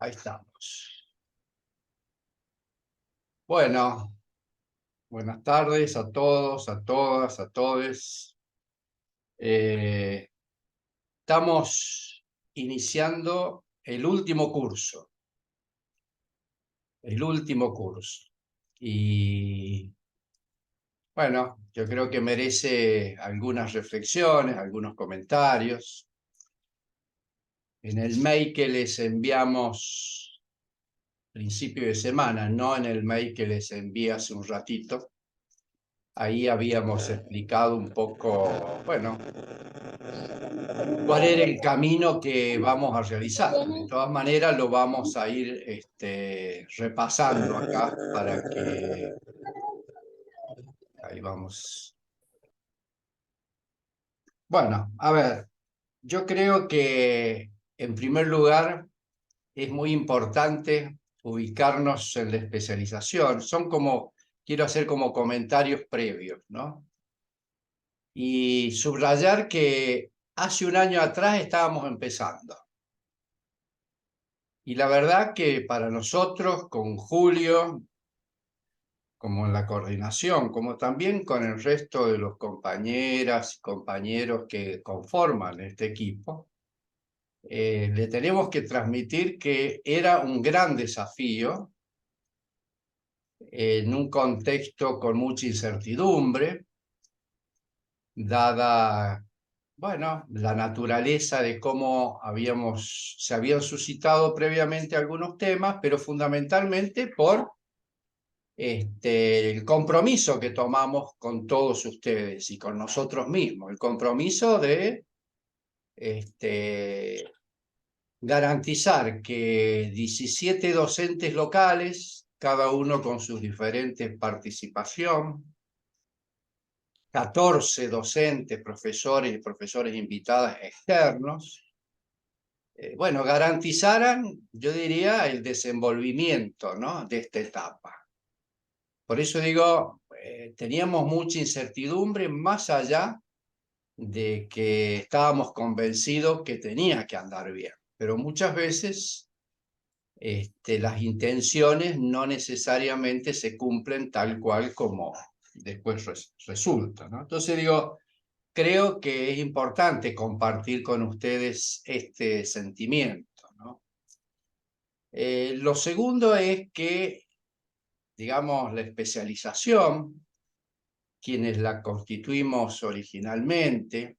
Ahí estamos. Bueno, buenas tardes a todos, a todas, a todes. Estamos iniciando el último curso. Y bueno, yo creo que merece algunas reflexiones, algunos comentarios. En el mail que les enviamos principio de semana, no en el mail que les envié hace un ratito, ahí habíamos explicado un poco, bueno, cuál era el camino que vamos a realizar. De todas maneras, lo vamos a ir repasando acá para que... Ahí vamos. Bueno, a ver, yo creo que en primer lugar es muy importante ubicarnos en la especialización. Quiero hacer como comentarios previos, ¿no? Y subrayar que hace un año atrás estábamos empezando. Y la verdad que para nosotros, con Julio, como en la coordinación, como también con el resto de los compañeras y compañeros que conforman este equipo, le tenemos que transmitir que era un gran desafío en un contexto con mucha incertidumbre, dada, bueno, la naturaleza de cómo se habían suscitado previamente algunos temas, pero fundamentalmente por el compromiso que tomamos con todos ustedes y con nosotros mismos, el compromiso de garantizar que 17 docentes locales, cada uno con sus diferentes participación, 14 docentes, profesores y profesores invitadas externos, bueno, garantizaran, yo diría, el desenvolvimiento, ¿no?, de esta etapa. Por eso digo, teníamos mucha incertidumbre más allá de que estábamos convencidos que tenía que andar bien. Pero muchas veces las intenciones no necesariamente se cumplen tal cual como después resulta, ¿no? Entonces digo, creo que es importante compartir con ustedes este sentimiento, ¿no? Lo segundo es que, digamos, la especialización, quienes la constituimos originalmente,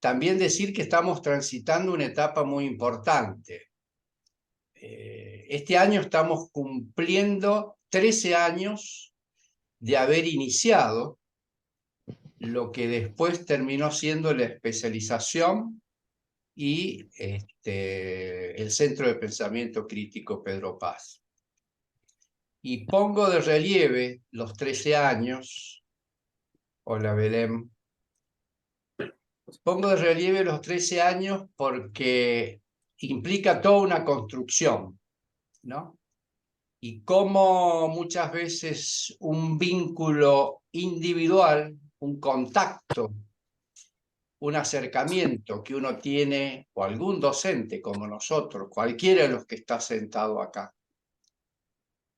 también decir que estamos transitando una etapa muy importante. Este año estamos cumpliendo 13 años de haber iniciado lo que después terminó siendo la especialización y el Centro de Pensamiento Crítico Pedro Paz. Y pongo de relieve los 13 años, hola Belén, pongo de relieve los 13 años porque implica toda una construcción, ¿no? Y cómo muchas veces un vínculo individual, un contacto, un acercamiento que uno tiene, o algún docente como nosotros, cualquiera de los que está sentado acá,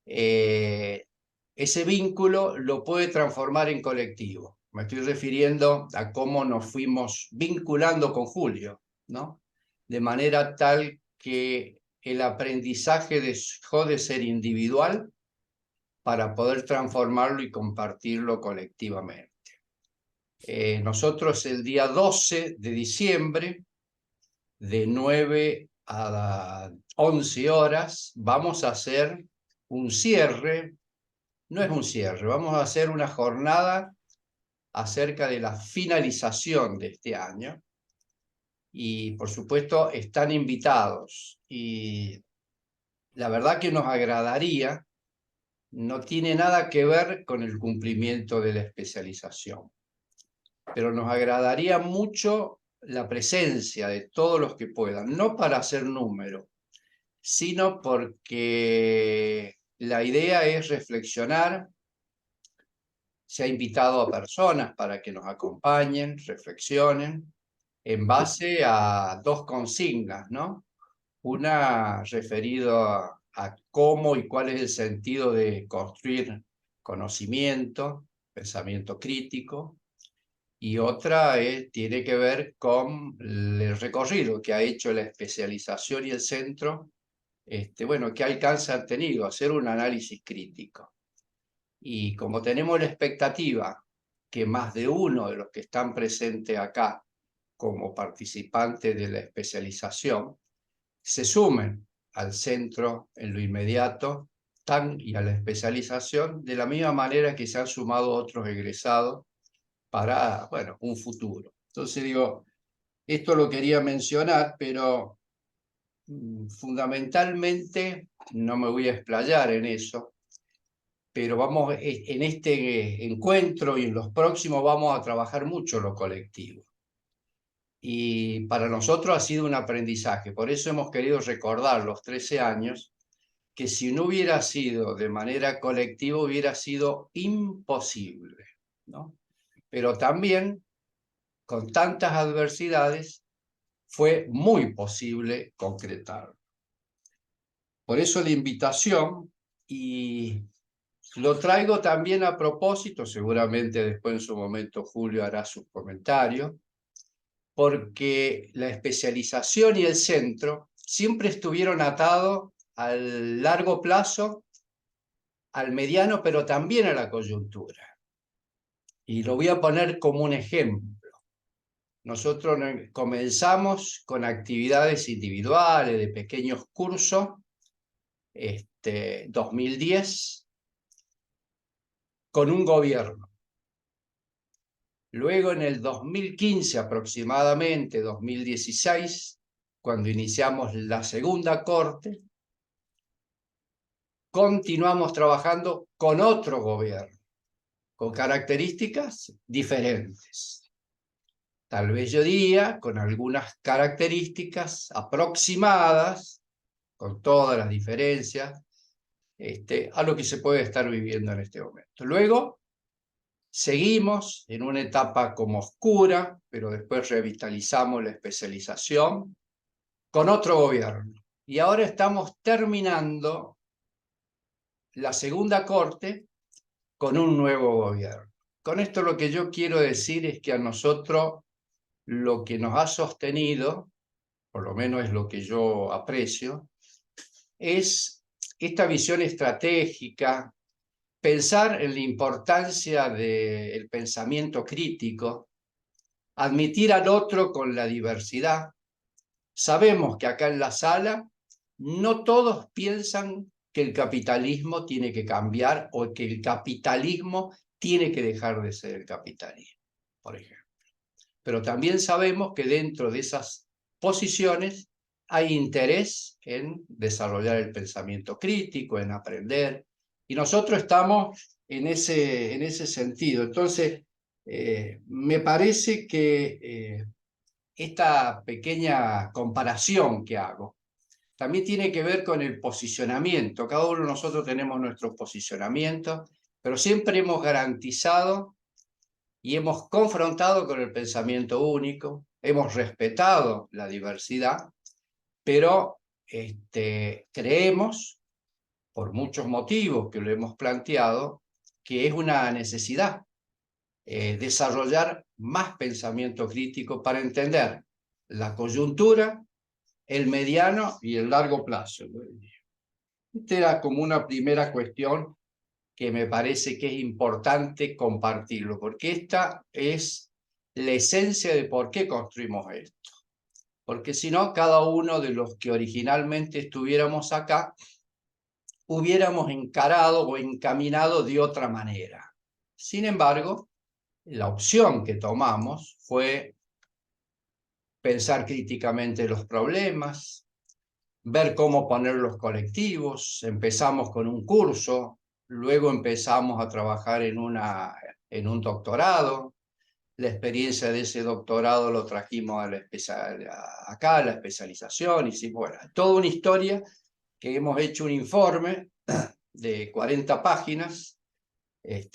ese vínculo lo puede transformar en colectivo. Me estoy refiriendo a cómo nos fuimos vinculando con Julio, ¿no? De manera tal que el aprendizaje dejó de ser individual para poder transformarlo y compartirlo colectivamente. Nosotros el día 12 de diciembre, de 9 a 11 horas, vamos a hacer un cierre. No es un cierre, vamos a hacer una jornada acerca de la finalización de este año. Y por supuesto están invitados. Y la verdad que nos agradaría, no tiene nada que ver con el cumplimiento de la especialización, pero nos agradaría mucho la presencia de todos los que puedan, no para hacer número, sino porque la idea es reflexionar. Se ha invitado a personas para que nos acompañen, reflexionen, en base a dos consignas, ¿no? Una referido a cómo y cuál es el sentido de construir conocimiento, pensamiento crítico, y otra tiene que ver con el recorrido que ha hecho la especialización y el centro, bueno, qué alcance han tenido, hacer un análisis crítico. Y como tenemos la expectativa que más de uno de los que están presentes acá como participantes de la especialización se sumen al centro en lo inmediato y a la especialización de la misma manera que se han sumado otros egresados para, bueno, un futuro. Entonces digo, esto lo quería mencionar, pero fundamentalmente no me voy a explayar en eso, pero vamos, en este encuentro y en los próximos vamos a trabajar mucho lo colectivo. Y para nosotros ha sido un aprendizaje, por eso hemos querido recordar los 13 años, que si no hubiera sido de manera colectiva hubiera sido imposible, ¿no? Pero también, con tantas adversidades, fue muy posible concretarlo. Por eso la invitación, y lo traigo también a propósito, seguramente después en su momento Julio hará sus comentarios, porque la especialización y el centro siempre estuvieron atados al largo plazo, al mediano, pero también a la coyuntura. Y lo voy a poner como un ejemplo. Nosotros comenzamos con actividades individuales, de pequeños cursos, 2010, con un gobierno. Luego en el 2015 aproximadamente, 2016, cuando iniciamos la segunda corte, continuamos trabajando con otro gobierno, con características diferentes. Tal vez yo diría con algunas características aproximadas, con todas las diferencias, a lo que se puede estar viviendo en este momento. Luego, seguimos en una etapa como oscura, pero después revitalizamos la especialización con otro gobierno. Y ahora estamos terminando la segunda corte con un nuevo gobierno. Con esto lo que yo quiero decir es que a nosotros lo que nos ha sostenido, por lo menos es lo que yo aprecio, es esta visión estratégica, pensar en la importancia del pensamiento crítico, admitir al otro con la diversidad. Sabemos que acá en la sala no todos piensan que el capitalismo tiene que cambiar o que el capitalismo tiene que dejar de ser el capitalismo, por ejemplo. Pero también sabemos que dentro de esas posiciones hay interés en desarrollar el pensamiento crítico, en aprender, y nosotros estamos en ese sentido. Entonces, me parece que esta pequeña comparación que hago también tiene que ver con el posicionamiento. Cada uno de nosotros tenemos nuestros posicionamientos, pero siempre hemos garantizado y hemos confrontado con el pensamiento único, hemos respetado la diversidad, pero creemos, por muchos motivos que lo hemos planteado, que es una necesidad desarrollar más pensamiento crítico para entender la coyuntura, el mediano y el largo plazo. Esta era como una primera cuestión que me parece que es importante compartirlo, porque esta es la esencia de por qué construimos esto. Porque si no, cada uno de los que originalmente estuviéramos acá, hubiéramos encarado o encaminado de otra manera. Sin embargo, la opción que tomamos fue pensar críticamente los problemas, ver cómo poner los colectivos. Empezamos con un curso, luego empezamos a trabajar en un doctorado. La experiencia de ese doctorado lo trajimos acá, a la especialización, y bueno, toda una historia que hemos hecho un informe de 40 páginas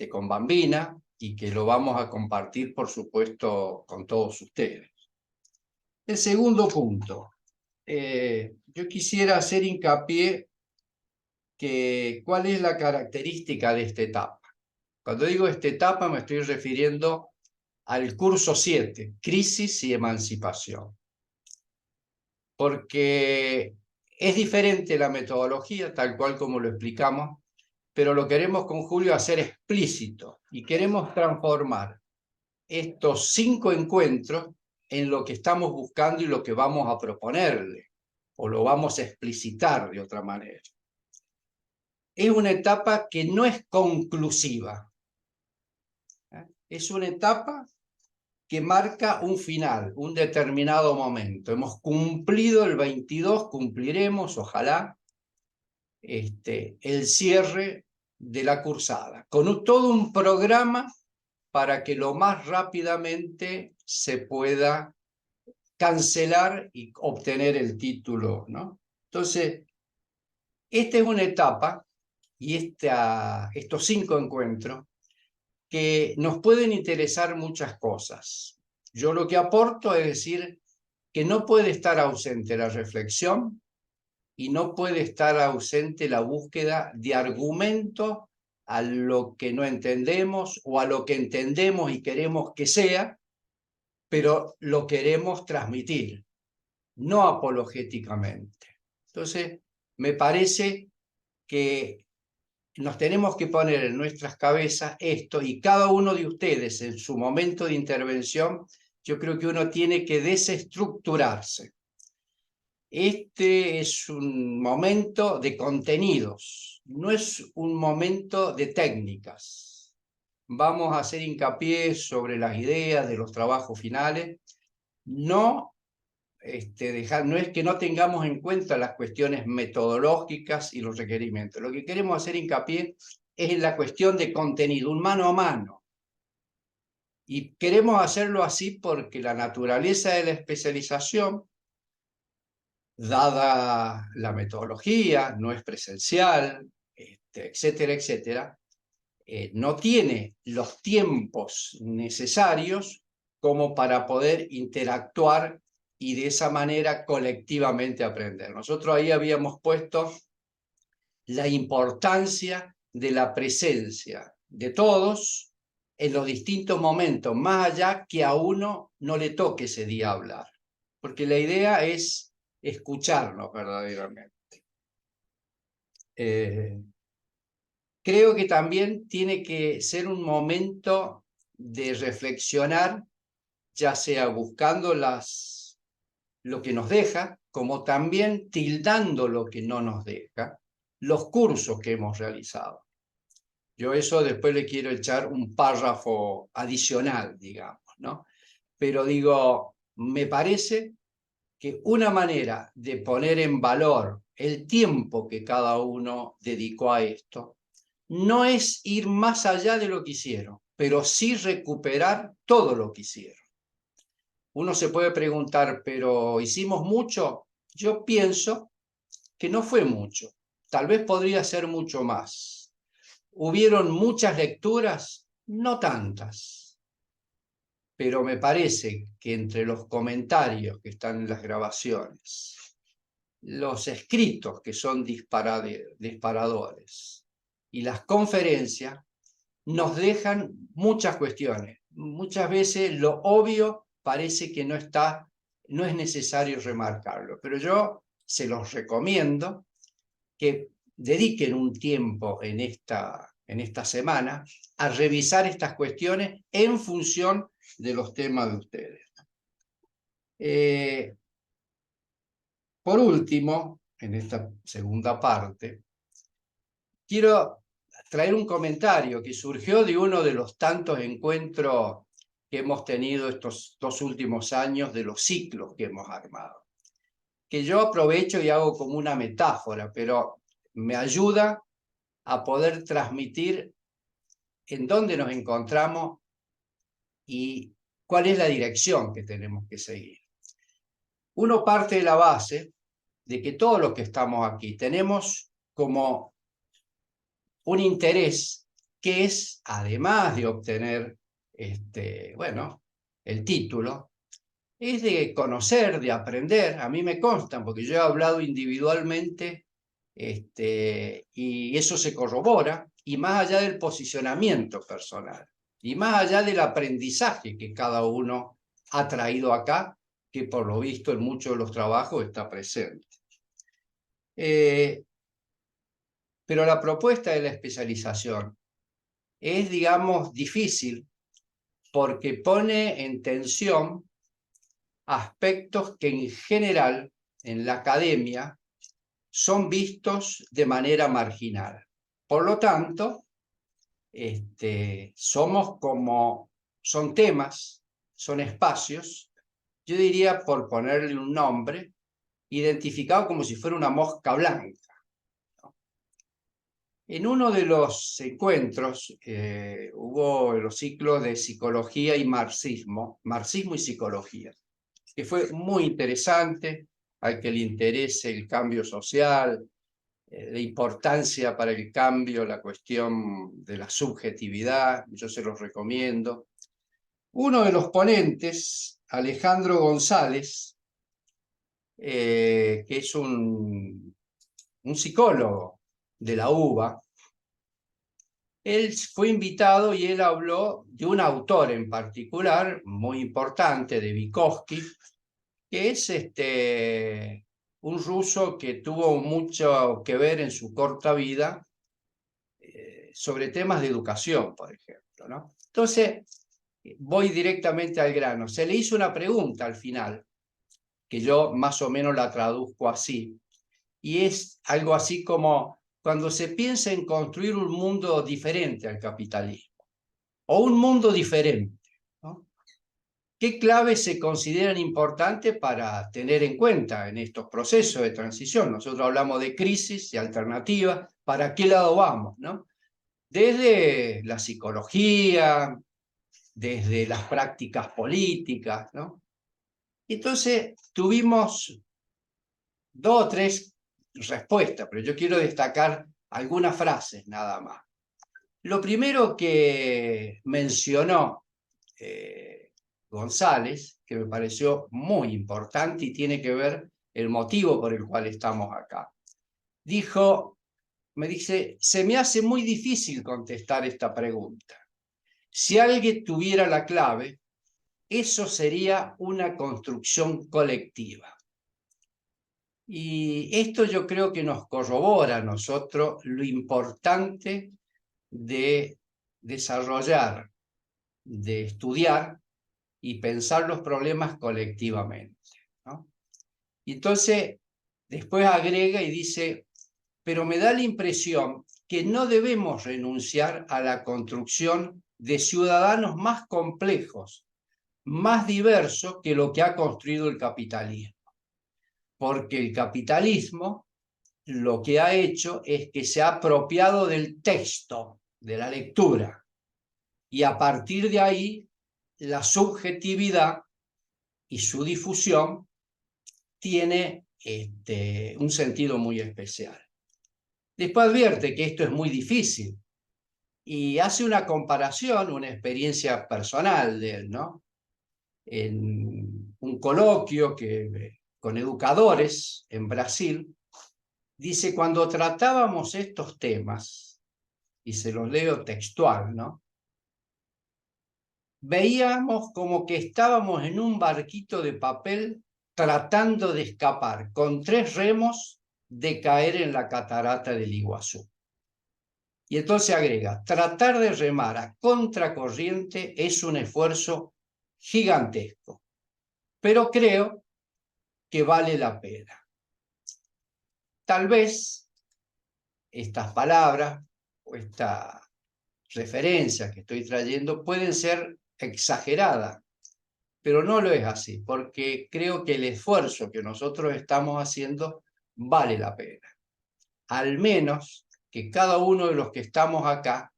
con Bambina, y que lo vamos a compartir, por supuesto, con todos ustedes. El segundo punto, yo quisiera hacer hincapié que cuál es la característica de esta etapa. Cuando digo esta etapa me estoy refiriendo al curso 7, Crisis y Emancipación. Porque es diferente la metodología, tal cual como lo explicamos, pero lo queremos con Julio hacer explícito y queremos transformar estos 5 encuentros en lo que estamos buscando y lo que vamos a proponerle, o lo vamos a explicitar de otra manera. Es una etapa que no es conclusiva. Es una etapa que marca un final, un determinado momento. Hemos cumplido el 22, cumpliremos, ojalá, el cierre de la cursada, con todo un programa para que lo más rápidamente se pueda cancelar y obtener el título, ¿no? Entonces, esta es una etapa y estos 5 encuentros que nos pueden interesar muchas cosas. Yo lo que aporto es decir que no puede estar ausente la reflexión y no puede estar ausente la búsqueda de argumentos a lo que no entendemos o a lo que entendemos y queremos que sea, pero lo queremos transmitir, no apologéticamente. Entonces, me parece que nos tenemos que poner en nuestras cabezas esto, y cada uno de ustedes en su momento de intervención, yo creo que uno tiene que desestructurarse. Este es un momento de contenidos, no es un momento de técnicas. Vamos a hacer hincapié sobre las ideas de los trabajos finales. No, no es que no tengamos en cuenta las cuestiones metodológicas y los requerimientos. Lo que queremos hacer hincapié es en la cuestión de contenido, un mano a mano. Y queremos hacerlo así porque la naturaleza de la especialización, dada la metodología, no es presencial, etcétera, etcétera, no tiene los tiempos necesarios como para poder interactuar y de esa manera colectivamente aprender. Nosotros ahí habíamos puesto la importancia de la presencia de todos en los distintos momentos, más allá que a uno no le toque ese día hablar, porque la idea es escucharnos verdaderamente. Creo que también tiene que ser un momento de reflexionar, ya sea buscando lo que nos deja, como también tildando lo que no nos deja, los cursos que hemos realizado. Yo eso después le quiero echar un párrafo adicional, digamos, ¿no? Pero digo, me parece que una manera de poner en valor el tiempo que cada uno dedicó a esto no es ir más allá de lo que hicieron, pero sí recuperar todo lo que hicieron. Uno se puede preguntar, ¿pero hicimos mucho? Yo pienso que no fue mucho. Tal vez podría ser mucho más. ¿Hubieron muchas lecturas? No tantas. Pero me parece que entre los comentarios que están en las grabaciones, los escritos que son disparadores y las conferencias nos dejan muchas cuestiones. Muchas veces lo obvio parece que no está, no es necesario remarcarlo, pero yo se los recomiendo que dediquen un tiempo en esta semana a revisar estas cuestiones en función de los temas de ustedes. Por último, en esta segunda parte, quiero traer un comentario que surgió de uno de los tantos encuentros que hemos tenido estos 2 últimos años, de los ciclos que hemos armado, que yo aprovecho y hago como una metáfora, pero me ayuda a poder transmitir en dónde nos encontramos y cuál es la dirección que tenemos que seguir. Uno parte de la base de que todos los que estamos aquí tenemos como un interés que es, además de obtener bueno, el título, es de conocer, de aprender. A mí me constan, porque yo he hablado individualmente, y eso se corrobora, y más allá del posicionamiento personal, y más allá del aprendizaje que cada uno ha traído acá, que por lo visto en muchos de los trabajos está presente. Pero la propuesta de la especialización es, digamos, difícil porque pone en tensión aspectos que en general en la academia son vistos de manera marginal. Por lo tanto, son temas, son espacios, yo diría, por ponerle un nombre, identificado como si fuera una mosca blanca. En uno de los encuentros hubo los ciclos de psicología y marxismo y psicología, que fue muy interesante, al que le interese el cambio social, la importancia para el cambio, la cuestión de la subjetividad, yo se los recomiendo. Uno de los ponentes, Alejandro González, que es un psicólogo de la UBA, él fue invitado y él habló de un autor en particular, muy importante, de Vygotsky, que es un ruso que tuvo mucho que ver en su corta vida sobre temas de educación, por ejemplo, ¿no? Entonces, voy directamente al grano. Se le hizo una pregunta al final, que yo más o menos la traduzco así, y es algo así como cuando se piensa en construir un mundo diferente al capitalismo, o un mundo diferente, ¿no? ¿Qué claves se consideran importantes para tener en cuenta en estos procesos de transición? Nosotros hablamos de crisis y alternativa, ¿para qué lado vamos, no? Desde la psicología, desde las prácticas políticas, ¿no? Entonces tuvimos 2 o 3 respuestas, pero yo quiero destacar algunas frases nada más. Lo primero que mencionó González, que me pareció muy importante y tiene que ver el motivo por el cual estamos acá. Me dice, se me hace muy difícil contestar esta pregunta. Si alguien tuviera la clave, eso sería una construcción colectiva. Y esto yo creo que nos corrobora a nosotros lo importante de desarrollar, de estudiar y pensar los problemas colectivamente, ¿no? Y entonces, después agrega y dice, pero me da la impresión que no debemos renunciar a la construcción de ciudadanos más complejos, más diversos que lo que ha construido el capitalismo. Porque el capitalismo lo que ha hecho es que se ha apropiado del texto, de la lectura, y a partir de ahí la subjetividad y su difusión tiene un sentido muy especial. Después advierte que esto es muy difícil y hace una comparación, una experiencia personal de él, ¿no? En un coloquio con educadores en Brasil, dice, cuando tratábamos estos temas, y se los leo textual, ¿no? Veíamos como que estábamos en un barquito de papel tratando de escapar con 3 remos de caer en la catarata del Iguazú. Y entonces agrega, tratar de remar a contracorriente es un esfuerzo gigantesco, pero creo que vale la pena. Tal vez estas palabras o esta referencia que estoy trayendo pueden ser exageradas, pero no lo es así, porque creo que el esfuerzo que nosotros estamos haciendo vale la pena. Al menos que cada uno de los que estamos acá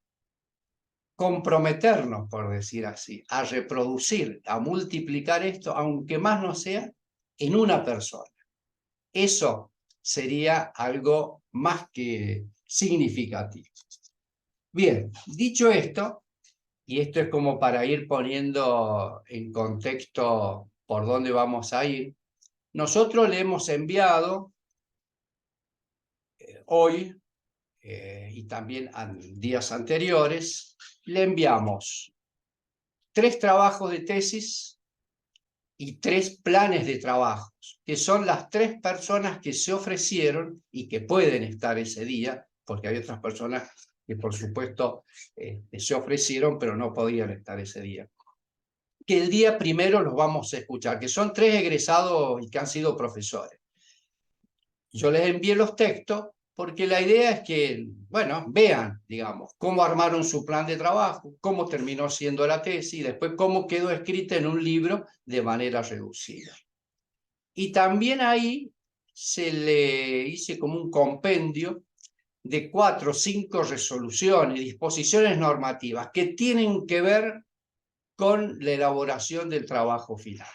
comprometernos, por decir así, a reproducir, a multiplicar esto, aunque más no sea, en una persona. Eso sería algo más que significativo. Bien, dicho esto, y esto es como para ir poniendo en contexto por dónde vamos a ir. Nosotros le hemos enviado hoy, y también días anteriores, le enviamos 3 trabajos de tesis y 3 planes de trabajos, que son las 3 personas que se ofrecieron y que pueden estar ese día, porque hay otras personas que por supuesto se ofrecieron, pero no podían estar ese día. Que el día primero los vamos a escuchar, que son 3 egresados y que han sido profesores. Yo les envié los textos porque la idea es que, bueno, vean, digamos, cómo armaron su plan de trabajo, cómo terminó siendo la tesis y después cómo quedó escrita en un libro de manera reducida. Y también ahí se le hice como un compendio de 4 o 5 resoluciones, disposiciones normativas que tienen que ver con la elaboración del trabajo final.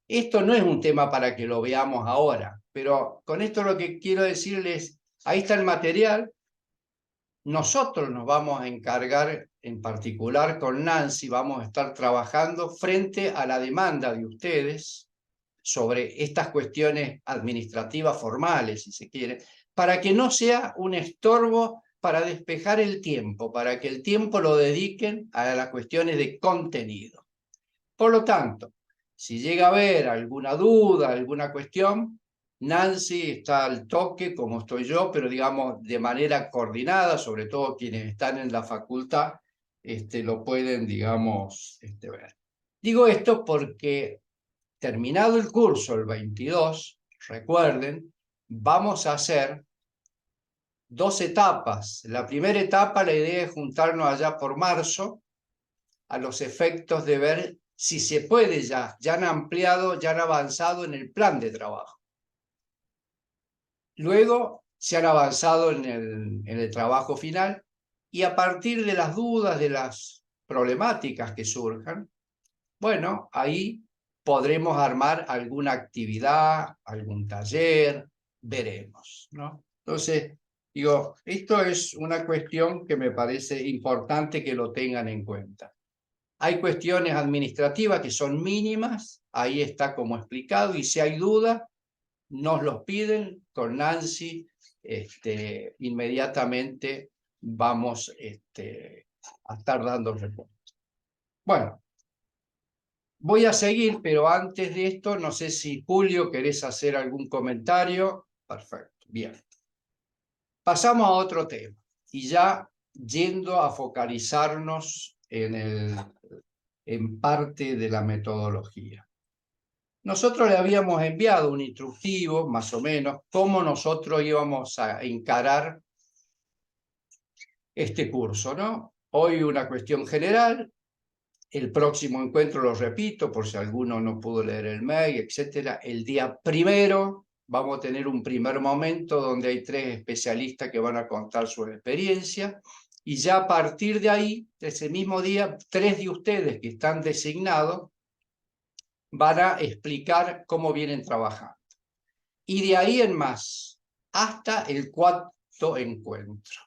Esto no es un tema para que lo veamos ahora, pero con esto lo que quiero decirles, ahí está el material. Nosotros nos vamos a encargar, en particular con Nancy, vamos a estar trabajando frente a la demanda de ustedes sobre estas cuestiones administrativas formales, si se quiere, para que no sea un estorbo para despejar el tiempo, para que el tiempo lo dediquen a las cuestiones de contenido. Por lo tanto, si llega a haber alguna duda, alguna cuestión, Nancy está al toque, como estoy yo, pero digamos de manera coordinada, sobre todo quienes están en la facultad, lo pueden, digamos, ver. Digo esto porque terminado el curso, el 22, recuerden, vamos a hacer 2 etapas. La primera etapa, la idea es juntarnos allá por marzo, a los efectos de ver si se puede ya han ampliado, ya han avanzado en el plan de trabajo. Luego se han avanzado en el trabajo final y a partir de las dudas, de las problemáticas que surjan, bueno, ahí podremos armar alguna actividad, algún taller, veremos, ¿no? Entonces, digo, esto es una cuestión que me parece importante que lo tengan en cuenta. Hay cuestiones administrativas que son mínimas, ahí está como explicado, y si hay duda, nos los piden con Nancy, inmediatamente vamos a estar dando respuesta. Bueno, voy a seguir, pero antes de esto, no sé si Julio, ¿querés hacer algún comentario? Perfecto, bien. Pasamos a otro tema, y ya yendo a focalizarnos en parte de la metodología. Nosotros le habíamos enviado un instructivo, más o menos, cómo nosotros íbamos a encarar este curso, ¿no? Hoy una cuestión general, el próximo encuentro, lo repito, por si alguno no pudo leer el mail, etcétera, el día primero vamos a tener un primer momento donde hay 3 especialistas que van a contar su experiencia, y ya a partir de ahí, ese mismo día, 3 de ustedes que están designados van a explicar cómo vienen trabajando. Y de ahí en más, hasta el 4º encuentro.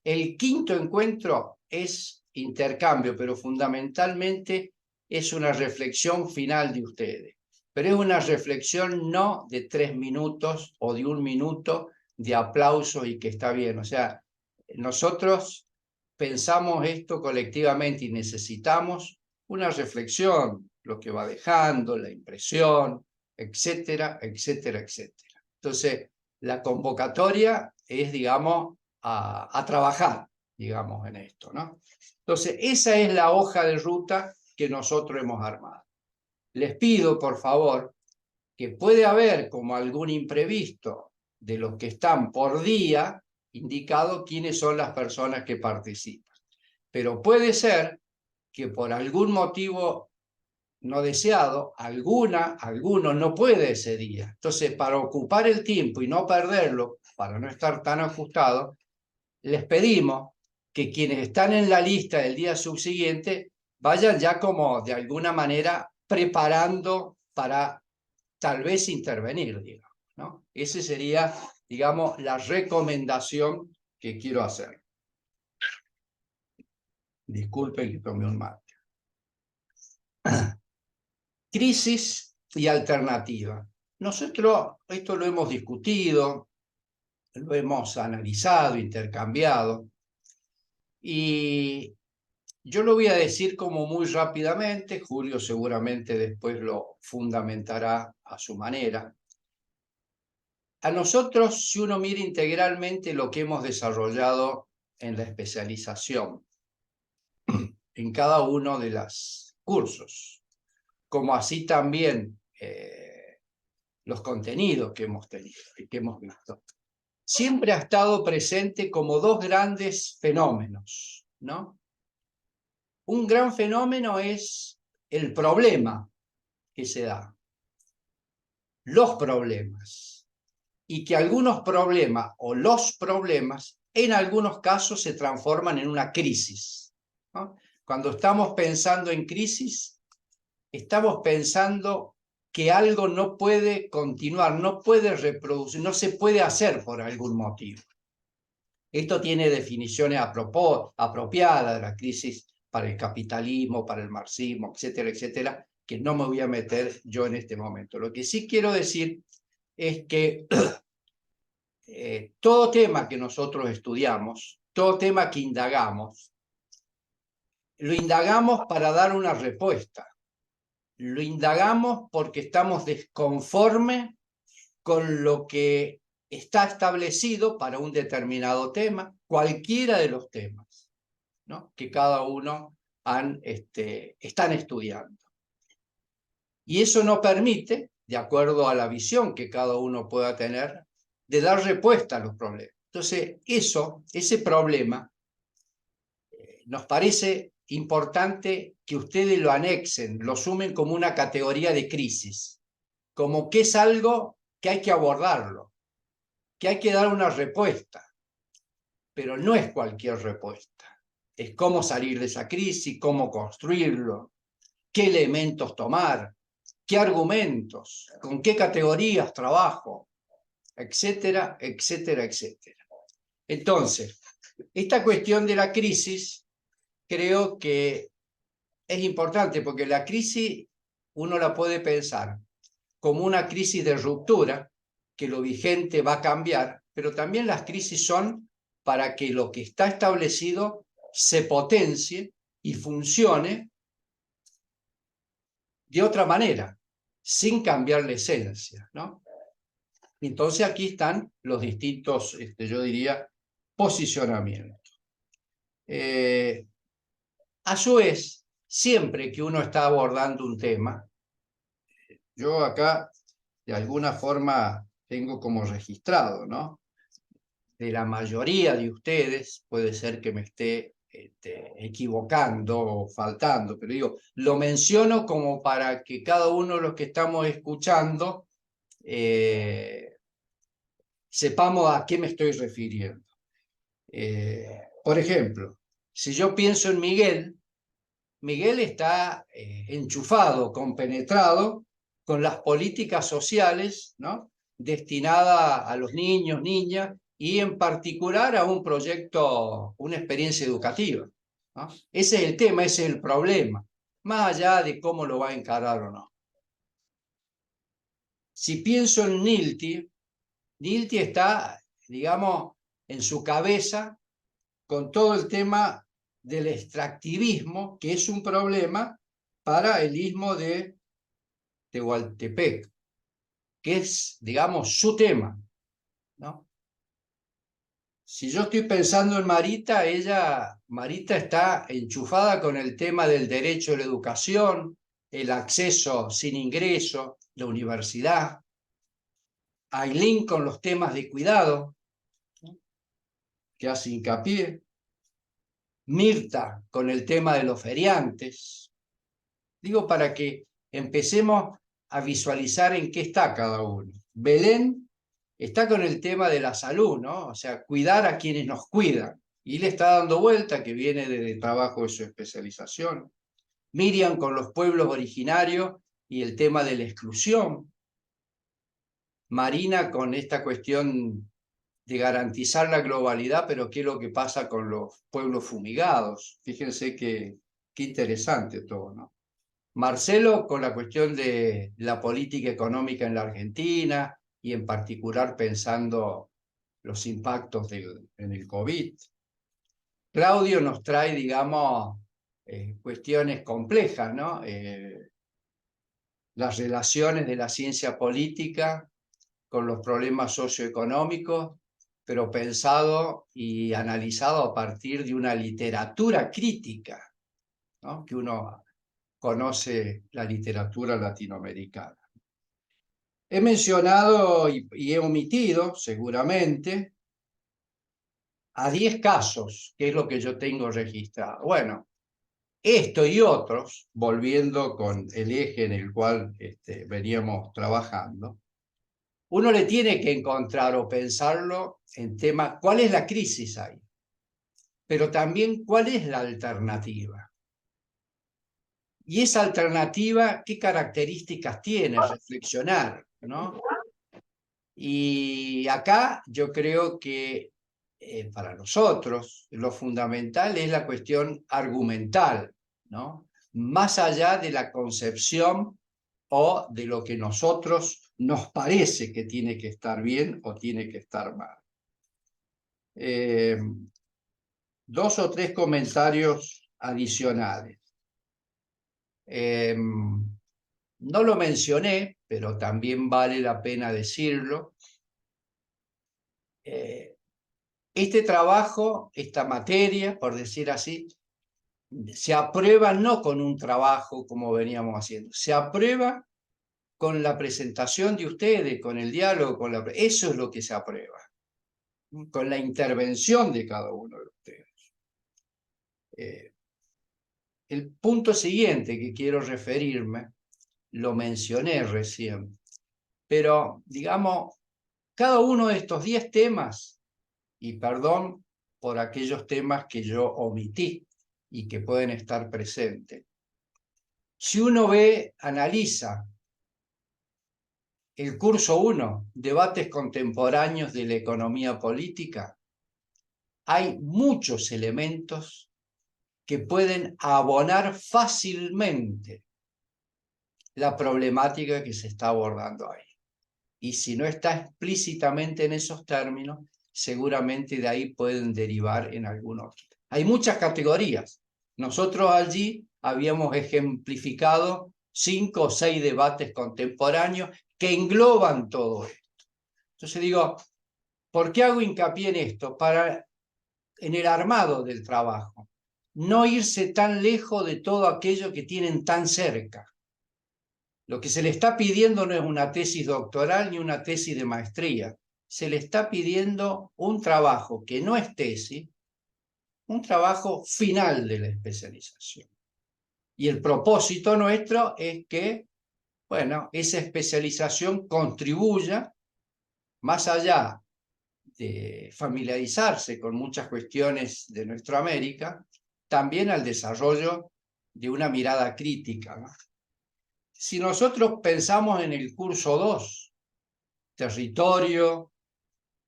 El 5º encuentro es intercambio, pero fundamentalmente es una reflexión final de ustedes. Pero es una reflexión no de 3 minutos o de 1 minuto de aplauso y que está bien. O sea, nosotros pensamos esto colectivamente y necesitamos una reflexión, lo que va dejando, la impresión, etcétera, etcétera, etcétera. Entonces, la convocatoria es, digamos, a trabajar, digamos, en esto, ¿no? Entonces, esa es la hoja de ruta que nosotros hemos armado. Les pido, por favor, que puede haber como algún imprevisto de los que están por día, indicado quiénes son las personas que participan. Pero puede ser que por algún motivo no deseado, alguno no puede ese día. Entonces, para ocupar el tiempo y no perderlo, para no estar tan ajustados, les pedimos que quienes están en la lista del día subsiguiente vayan ya como de alguna manera preparando para tal vez intervenir, digamos, ¿no? Esa sería, digamos, la recomendación que quiero hacer. Disculpen que tome un mate. Crisis y alternativa. Nosotros esto lo hemos discutido, lo hemos analizado, intercambiado, y yo lo voy a decir como muy rápidamente, Julio seguramente después lo fundamentará a su manera. A nosotros, si uno mira integralmente lo que hemos desarrollado en la especialización, en cada uno de los cursos, como así también los contenidos que hemos tenido y que hemos visto, siempre ha estado presente como dos grandes fenómenos, ¿no? Un gran fenómeno es el problema que se da, los problemas, y que algunos problemas o los problemas en algunos casos se transforman en una crisis, ¿no? Cuando estamos pensando en crisis, estamos pensando que algo no puede continuar, no puede reproducir, no se puede hacer por algún motivo. Esto tiene definiciones apropiadas de la crisis para el capitalismo, para el marxismo, etcétera, etcétera, que no me voy a meter yo en este momento. Lo que sí quiero decir es que todo tema que nosotros estudiamos, todo tema que indagamos, lo indagamos para dar una respuesta. Lo indagamos porque estamos desconformes con lo que está establecido para un determinado tema, cualquiera de los temas, ¿no?, que cada uno están estudiando. Y eso nos permite, de acuerdo a la visión que cada uno pueda tener, de dar respuesta a los problemas. Entonces, ese problema, nos parece importante que ustedes lo anexen, lo sumen como una categoría de crisis, como que es algo que hay que abordarlo, que hay que dar una respuesta, pero no es cualquier respuesta. Es cómo salir de esa crisis, cómo construirlo, qué elementos tomar, qué argumentos, con qué categorías trabajo, etcétera, etcétera, etcétera. Entonces, esta cuestión de la crisis creo que es importante porque la crisis uno la puede pensar como una crisis de ruptura, que lo vigente va a cambiar, pero también las crisis son para que lo que está establecido se potencie y funcione de otra manera, sin cambiar la esencia, ¿no? Entonces aquí están los distintos, yo diría, posicionamientos. A su vez, siempre que uno está abordando un tema, yo acá de alguna forma tengo como registrado, ¿no?, de la mayoría de ustedes, puede ser que me esté equivocando o faltando, pero digo, lo menciono como para que cada uno de los que estamos escuchando sepamos a qué me estoy refiriendo. Por ejemplo, si yo pienso en Miguel, Miguel está enchufado, compenetrado con las políticas sociales, ¿no?, destinadas a los niños, niñas, y en particular a un proyecto, una experiencia educativa, ¿no? Ese es el tema, ese es el problema, más allá de cómo lo va a encarar o no. Si pienso en Nilti, Nilti está, digamos, en su cabeza con todo el tema del extractivismo, que es un problema para el istmo de Tehuantepec, que es, digamos, su tema, ¿no? Si yo estoy pensando en Marita, Marita está enchufada con el tema del derecho a la educación, el acceso sin ingreso, la universidad. Ailín con los temas de cuidado, ¿no?, que hace hincapié. Mirta con el tema de los feriantes. Digo, para que empecemos a visualizar en qué está cada uno. Belén está con el tema de la salud, ¿no? O sea, cuidar a quienes nos cuidan. Y le está dando vuelta, que viene del trabajo de su especialización. Miriam con los pueblos originarios y el tema de la exclusión. Marina con esta cuestión de garantizar la globalidad, pero qué es lo que pasa con los pueblos fumigados. Fíjense qué interesante todo, ¿no? Marcelo con la cuestión de la política económica en la Argentina y en particular pensando los impactos en el COVID. Claudio nos trae, digamos, cuestiones complejas, ¿no? Las relaciones de la ciencia política con los problemas socioeconómicos, pero pensado y analizado a partir de una literatura crítica, ¿no? Que uno conoce la literatura latinoamericana. He mencionado y he omitido, seguramente, a 10 casos, que es lo que yo tengo registrado. Bueno, esto y otros, volviendo con el eje en el cual veníamos trabajando, uno le tiene que encontrar o pensarlo en tema, ¿cuál es la crisis ahí? Pero también, ¿cuál es la alternativa? Y esa alternativa, ¿qué características tiene? Reflexionar, ¿no? Y acá yo creo que para nosotros lo fundamental es la cuestión argumental, ¿no? Más allá de la concepción o de lo que nosotros nos parece que tiene que estar bien o tiene que estar mal. Dos o tres comentarios adicionales. No lo mencioné, pero también vale la pena decirlo. Este trabajo, esta materia, por decir así, se aprueba no con un trabajo como veníamos haciendo, se aprueba con la presentación de ustedes, con el diálogo, eso es lo que se aprueba, con la intervención de cada uno de ustedes. El punto siguiente que quiero referirme, lo mencioné recién, pero digamos, cada uno de estos 10 temas, y perdón por aquellos temas que yo omití y que pueden estar presentes, si uno ve, analiza el curso 1, debates contemporáneos de la economía política, hay muchos elementos que pueden abonar fácilmente la problemática que se está abordando ahí. Y si no está explícitamente en esos términos, seguramente de ahí pueden derivar en algunos. Hay muchas categorías. Nosotros allí habíamos ejemplificado 5 o 6 debates contemporáneos que engloban todo esto. Entonces digo, ¿por qué hago hincapié en esto? Para, en el armado del trabajo, no irse tan lejos de todo aquello que tienen tan cerca. Lo que se le está pidiendo no es una tesis doctoral ni una tesis de maestría. Se le está pidiendo un trabajo que no es tesis, un trabajo final de la especialización. Y el propósito nuestro es que, bueno, esa especialización contribuya, más allá de familiarizarse con muchas cuestiones de nuestra América, también al desarrollo de una mirada crítica, ¿no? Si nosotros pensamos en el curso 2, territorio,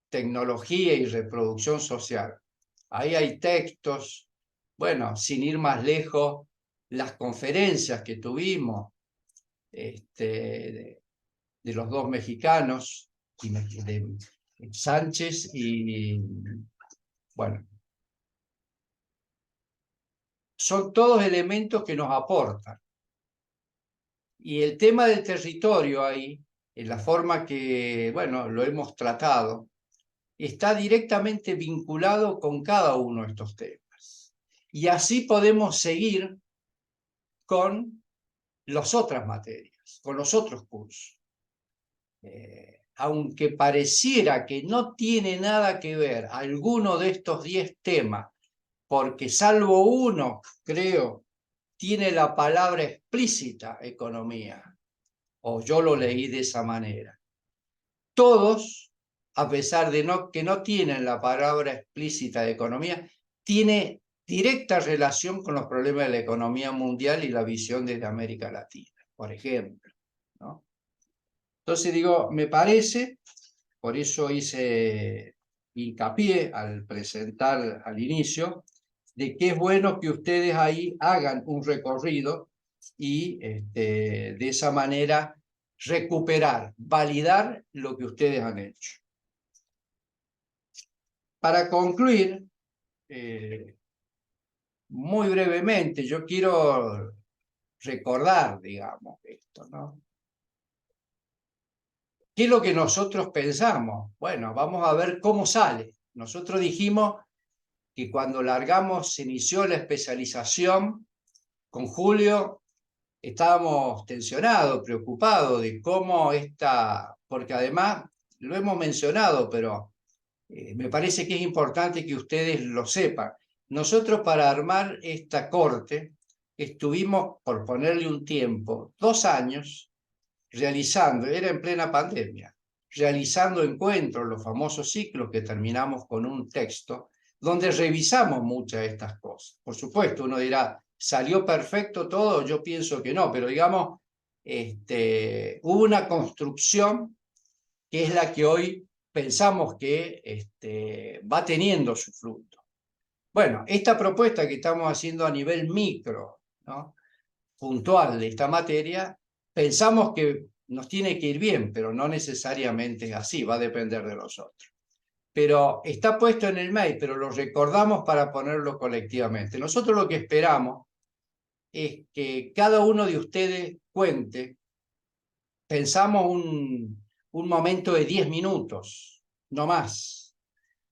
tecnología y reproducción social, ahí hay textos, bueno, sin ir más lejos, las conferencias que tuvimos de los dos mexicanos, de Sánchez y, bueno, son todos elementos que nos aportan. Y el tema del territorio ahí, en la forma que, bueno, lo hemos tratado, está directamente vinculado con cada uno de estos temas. Y así podemos seguir con las otras materias, con los otros cursos. Aunque pareciera que no tiene nada que ver alguno de estos 10 temas, porque salvo uno, creo, tiene la palabra explícita economía, o yo lo leí de esa manera. Todos, a pesar de que no tienen la palabra explícita de economía, tiene directa relación con los problemas de la economía mundial y la visión desde América Latina, por ejemplo, ¿no? Entonces digo, me parece, por eso hice hincapié al presentar al inicio, de que es bueno que ustedes ahí hagan un recorrido y de esa manera recuperar, validar lo que ustedes han hecho. Para concluir, muy brevemente, yo quiero recordar, digamos, esto, ¿no? ¿Qué es lo que nosotros pensamos? Bueno, vamos a ver cómo sale. Nosotros dijimos que cuando largamos, se inició la especialización con Julio, estábamos tensionados, preocupados de cómo porque además lo hemos mencionado, pero me parece que es importante que ustedes lo sepan. Nosotros para armar esta corte estuvimos, por ponerle un tiempo, 2 años realizando, era en plena pandemia, realizando encuentros, los famosos ciclos que terminamos con un texto, donde revisamos muchas de estas cosas. Por supuesto, uno dirá, ¿salió perfecto todo? Yo pienso que no, pero digamos, hubo una construcción que es la que hoy pensamos que va teniendo su fruto. Bueno, esta propuesta que estamos haciendo a nivel micro, ¿no?, puntual de esta materia, pensamos que nos tiene que ir bien, pero no necesariamente es así, va a depender de nosotros. Pero está puesto en el mail, pero lo recordamos para ponerlo colectivamente. Nosotros lo que esperamos es que cada uno de ustedes cuente, pensamos un momento de 10 minutos, no más.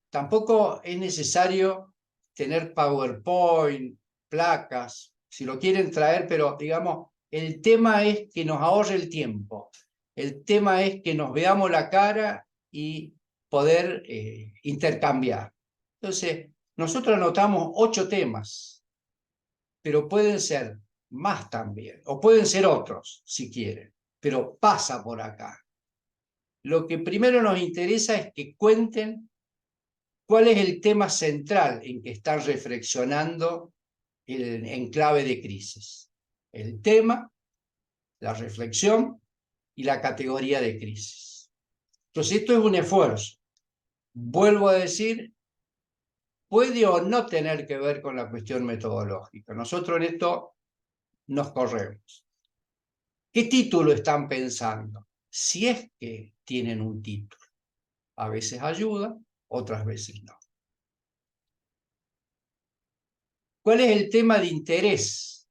Tampoco es necesario tener PowerPoint, placas, si lo quieren traer, pero digamos, el tema es que nos ahorre el tiempo. El tema es que nos veamos la cara y poder intercambiar. Entonces, nosotros anotamos 8 temas, pero pueden ser más también, o pueden ser otros, si quieren, pero pasa por acá. Lo que primero nos interesa es que cuenten cuál es el tema central en que están reflexionando en clave de crisis. El tema, la reflexión y la categoría de crisis. Entonces, esto es un esfuerzo. Vuelvo a decir, puede o no tener que ver con la cuestión metodológica. Nosotros en esto nos corremos. ¿Qué título están pensando? Si es que tienen un título. A veces ayuda, otras veces no. ¿Cuál es el tema de interés?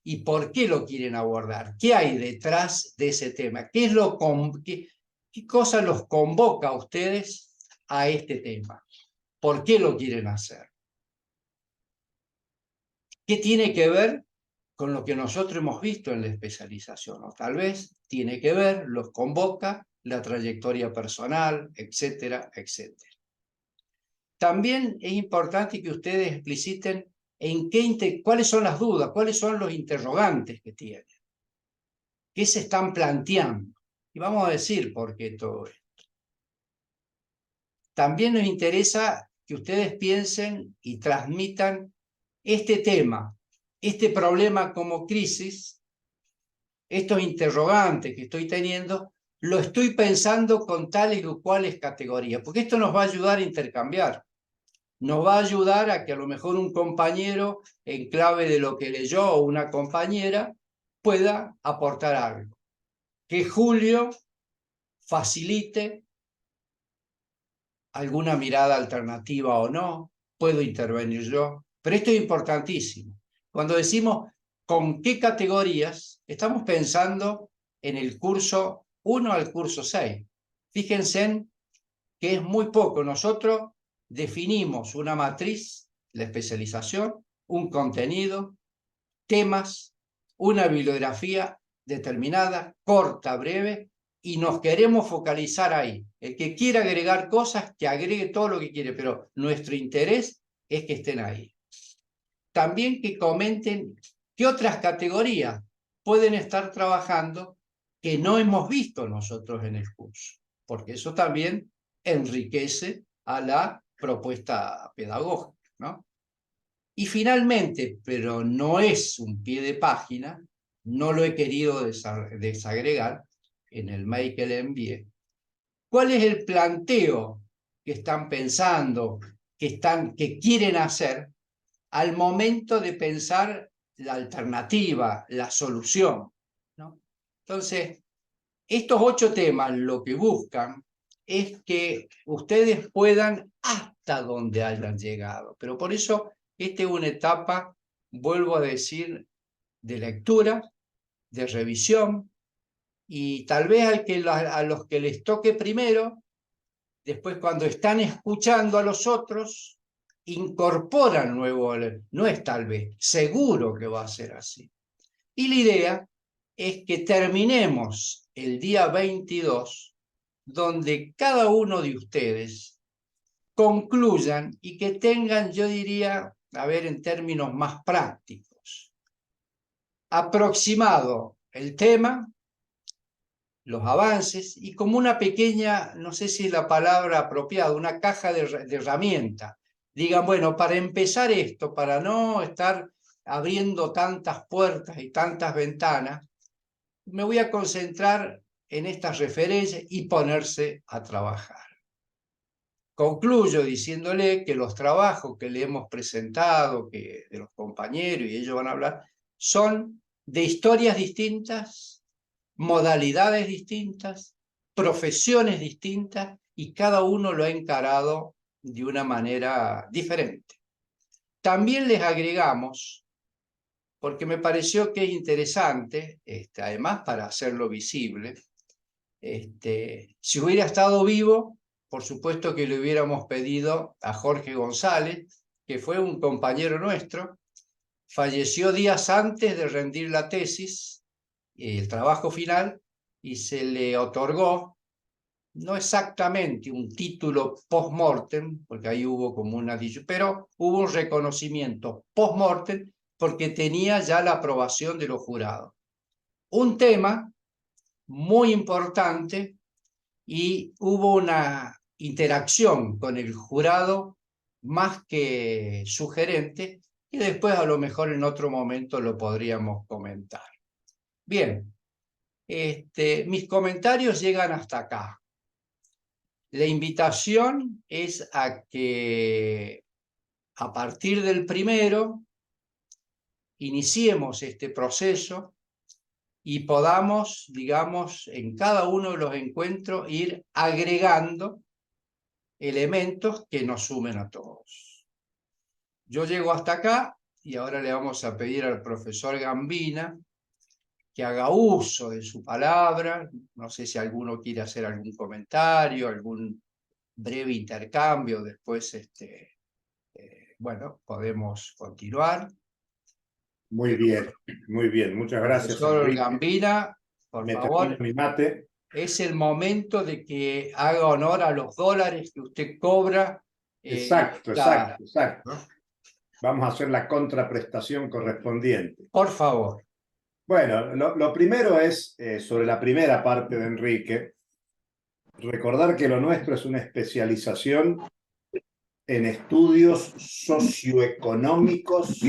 ¿Y por qué lo quieren abordar? ¿Qué hay detrás de ese tema? ¿Qué cosa los convoca a ustedes a este tema? ¿Por qué lo quieren hacer? ¿Qué tiene que ver con lo que nosotros hemos visto en la especialización? O tal vez tiene que ver, los convoca, la trayectoria personal, etcétera, etcétera. También es importante que ustedes expliciten cuáles son las dudas, cuáles son los interrogantes que tienen, qué se están planteando. Y vamos a decir por qué todo esto. También nos interesa que ustedes piensen y transmitan este tema, este problema como crisis, estos interrogantes que estoy teniendo, lo estoy pensando con tales o cuales categorías, porque esto nos va a ayudar a intercambiar. Nos va a ayudar a que a lo mejor un compañero, en clave de lo que leyó, o una compañera, pueda aportar algo. Que Julio facilite alguna mirada alternativa o no, puedo intervenir yo, pero esto es importantísimo. Cuando decimos con qué categorías, estamos pensando en el curso 1 al curso 6. Fíjense que es muy poco. Nosotros definimos una matriz, la especialización, un contenido, temas, una bibliografía determinada, corta, breve, y nos queremos focalizar ahí. El que quiera agregar cosas, que agregue todo lo que quiere, pero nuestro interés es que estén ahí. También que comenten qué otras categorías pueden estar trabajando que no hemos visto nosotros en el curso, porque eso también enriquece a la propuesta pedagógica, ¿no? Y finalmente, pero no es un pie de página, no lo he querido desagregar en el mail que le envié. ¿Cuál es el planteo que están pensando, que quieren hacer al momento de pensar la alternativa, la solución, ¿no? Entonces, estos 8 temas lo que buscan es que ustedes puedan hasta donde hayan llegado. Pero por eso, esta es una etapa, vuelvo a decir, de lectura, de revisión, y tal vez a los que les toque primero, después cuando están escuchando a los otros, incorporan nuevo, no es tal vez, seguro que va a ser así. Y la idea es que terminemos el día 22, donde cada uno de ustedes concluyan y que tengan, yo diría, a ver, en términos más prácticos, aproximado el tema, los avances y como una pequeña, no sé si es la palabra apropiada, una caja de herramientas. Digan, bueno, para empezar esto, para no estar abriendo tantas puertas y tantas ventanas, me voy a concentrar en estas referencias y ponerse a trabajar. Concluyo diciéndole que los trabajos que le hemos presentado, que de los compañeros y ellos van a hablar, son de historias distintas, modalidades distintas, profesiones distintas, y cada uno lo ha encarado de una manera diferente. También les agregamos, porque me pareció que es interesante, además para hacerlo visible, si hubiera estado vivo, por supuesto que le hubiéramos pedido a Jorge González, que fue un compañero nuestro, falleció días antes de rendir la tesis, el trabajo final, y se le otorgó, no exactamente un título post-mortem, porque ahí hubo como una, pero hubo un reconocimiento post-mortem porque tenía ya la aprobación de los jurados. Un tema muy importante, y hubo una interacción con el jurado más que sugerente, y después a lo mejor en otro momento lo podríamos comentar. Bien, mis comentarios llegan hasta acá. La invitación es a que a partir del 1 iniciemos este proceso y podamos, digamos, en cada uno de los encuentros ir agregando elementos que nos sumen a todos. Yo llego hasta acá y ahora le vamos a pedir al profesor Gambina que haga uso de su palabra. No sé si alguno quiere hacer algún comentario, algún breve intercambio. Después, bueno, podemos continuar. Muy bien. Muchas gracias, Profesor Enrique. Gambina, por Me termino favor, mi mate. es el momento de que haga honor a los dólares que usted cobra. Exacto. ¿No? Vamos a hacer la contraprestación correspondiente. Por favor. Bueno, lo primero es, sobre la primera parte de Enrique, recordar que lo nuestro es una especialización en estudios socioeconómicos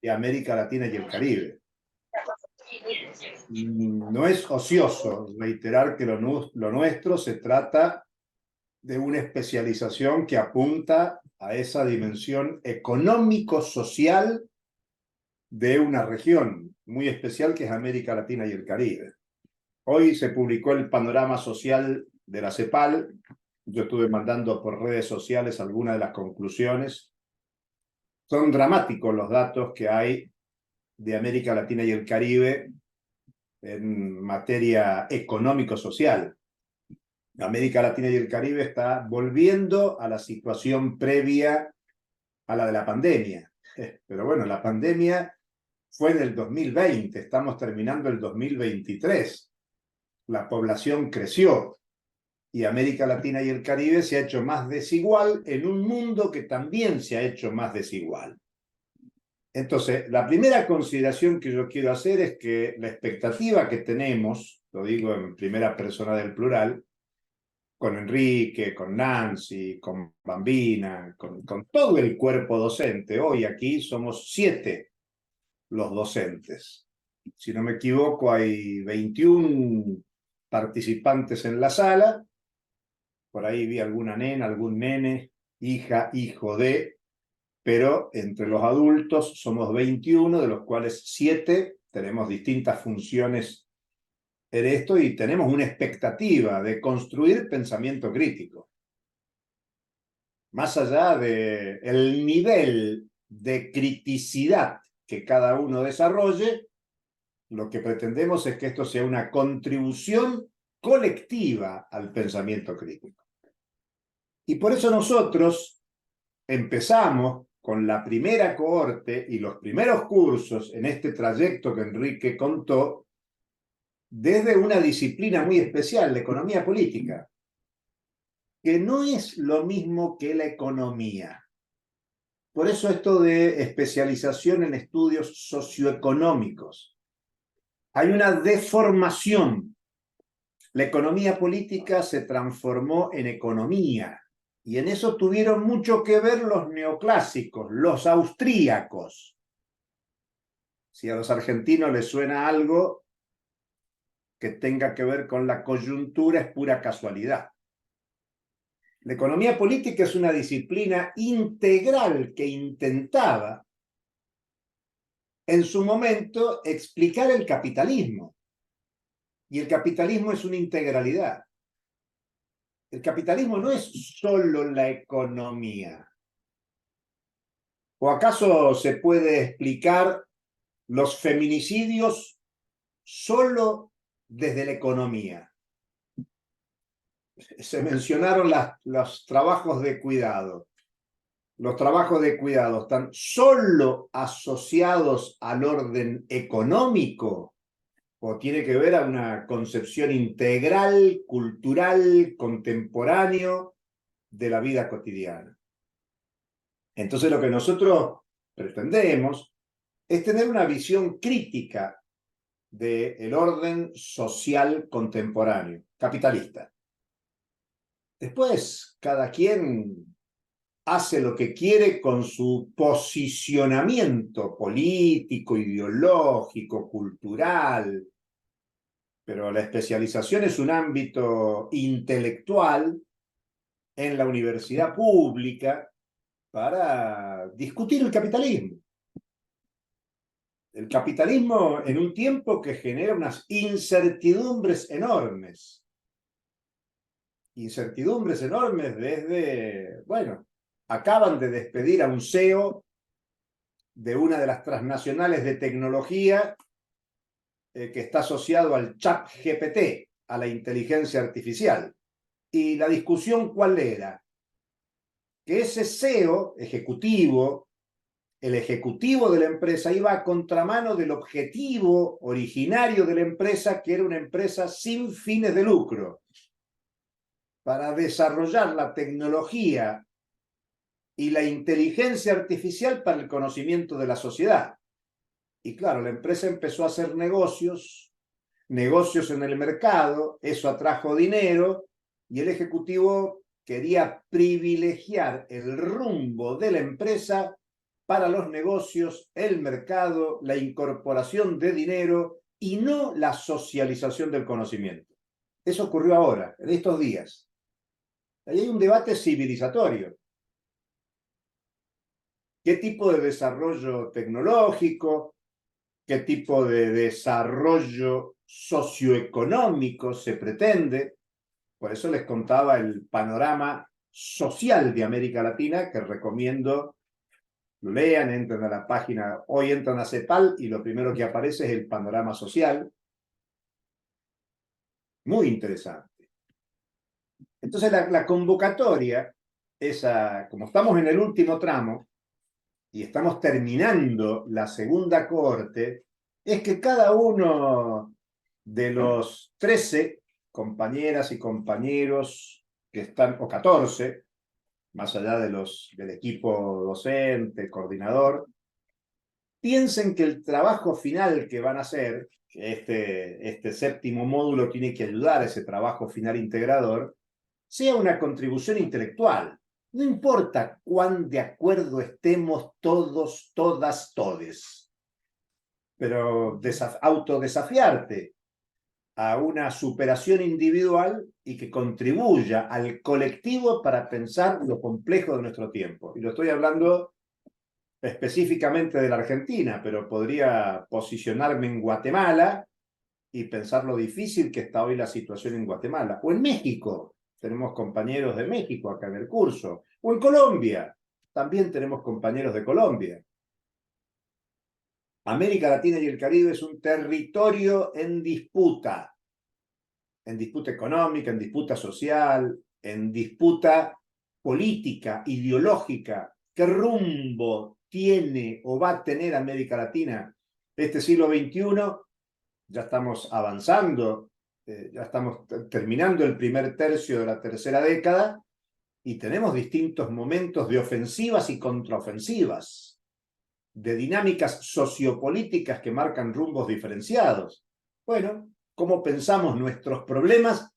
de América Latina y el Caribe. No es ocioso reiterar que lo nuestro se trata de una especialización que apunta a esa dimensión económico-social de una región muy especial que es América Latina y el Caribe. Hoy se publicó el panorama social de la CEPAL. Yo estuve mandando por redes sociales algunas de las conclusiones. Son dramáticos los datos que hay de América Latina y el Caribe en materia económico-social. América Latina y el Caribe está volviendo a la situación previa a la de la pandemia. Pero bueno, la pandemia fue en el 2020, estamos terminando el 2023. La población creció y América Latina y el Caribe se ha hecho más desigual en un mundo que también se ha hecho más desigual. Entonces, la primera consideración que yo quiero hacer es que la expectativa que tenemos, lo digo en primera persona del plural, con Enrique, con Nancy, con Bambina, con todo el cuerpo docente. Hoy aquí somos 7 los docentes. Si no me equivoco, hay 21 participantes en la sala. Por ahí vi alguna nena, algún nene, hija, hijo de. pero entre los adultos somos 21, de los cuales 7 tenemos distintas funciones en esto y tenemos una expectativa de construir pensamiento crítico. Más allá del nivel de criticidad que cada uno desarrolle, lo que pretendemos es que esto sea una contribución colectiva al pensamiento crítico. Y por eso nosotros empezamos con la primera cohorte y los primeros cursos en este trayecto que Enrique contó desde una disciplina muy especial, la economía política, que no es lo mismo que la economía. Por eso esto de especialización en estudios socioeconómicos. Hay una deformación. La economía política se transformó en economía. Y en eso tuvieron mucho que ver los neoclásicos, los austríacos. Si a los argentinos les suena algo que tenga que ver con la coyuntura, es pura casualidad. La economía política es una disciplina integral que intentaba, en su momento, explicar el capitalismo. Y el capitalismo es una integralidad. El capitalismo no es solo la economía. ¿O acaso se puede explicar los feminicidios solo desde la economía? Se mencionaron los trabajos de cuidado. Los trabajos de cuidado están solo asociados al orden económico o tiene que ver a una concepción integral, cultural, contemporáneo de la vida cotidiana. Entonces lo que nosotros pretendemos es tener una visión crítica del orden social contemporáneo, capitalista. Después, cada quien hace lo que quiere con su posicionamiento político, ideológico, cultural, pero la especialización es un ámbito intelectual en la universidad pública para discutir el capitalismo. El capitalismo en un tiempo que genera unas incertidumbres enormes. Incertidumbres enormes desde, bueno, acaban de despedir a un CEO de una de las transnacionales de tecnología que está asociado al ChatGPT, a la inteligencia artificial. Y la discusión, ¿cuál era? Que ese CEO ejecutivo, el ejecutivo de la empresa, iba a contramano del objetivo originario de la empresa, que era una empresa sin fines de lucro, para desarrollar la tecnología y la inteligencia artificial para el conocimiento de la sociedad. Y claro, la empresa empezó a hacer negocios en el mercado, eso atrajo dinero y el ejecutivo quería privilegiar el rumbo de la empresa para los negocios, el mercado, la incorporación de dinero y no la socialización del conocimiento. Eso ocurrió ahora, en estos días. Ahí hay un debate civilizatorio. ¿Qué tipo de desarrollo tecnológico, qué tipo de desarrollo socioeconómico se pretende? Por eso les contaba el panorama social de América Latina, que recomiendo lo lean, entren a la página, hoy entran a CEPAL y lo primero que aparece es el panorama social. Muy interesante. Entonces la convocatoria, como estamos en el último tramo y estamos terminando la segunda cohorte, es que cada uno de los 13 compañeras y compañeros que están, o 14, más allá del equipo docente, coordinador, piensen que el trabajo final que van a hacer, que este séptimo módulo tiene que ayudar a ese trabajo final integrador, sea una contribución intelectual. No importa cuán de acuerdo estemos todos, todas, todes, pero autodesafiarte a una superación individual y que contribuya al colectivo para pensar lo complejo de nuestro tiempo. Y lo estoy hablando específicamente de la Argentina, pero podría posicionarme en Guatemala y pensar lo difícil que está hoy la situación en Guatemala. O en México, tenemos compañeros de México acá en el curso. O en Colombia, también tenemos compañeros de Colombia. América Latina y el Caribe es un territorio en disputa económica, en disputa social, en disputa política, ideológica. ¿Qué rumbo tiene o va a tener América Latina este siglo XXI? Ya estamos avanzando, ya estamos terminando el primer tercio de la tercera década y tenemos distintos momentos de ofensivas y contraofensivas, de dinámicas sociopolíticas que marcan rumbos diferenciados. Bueno, ¿cómo pensamos nuestros problemas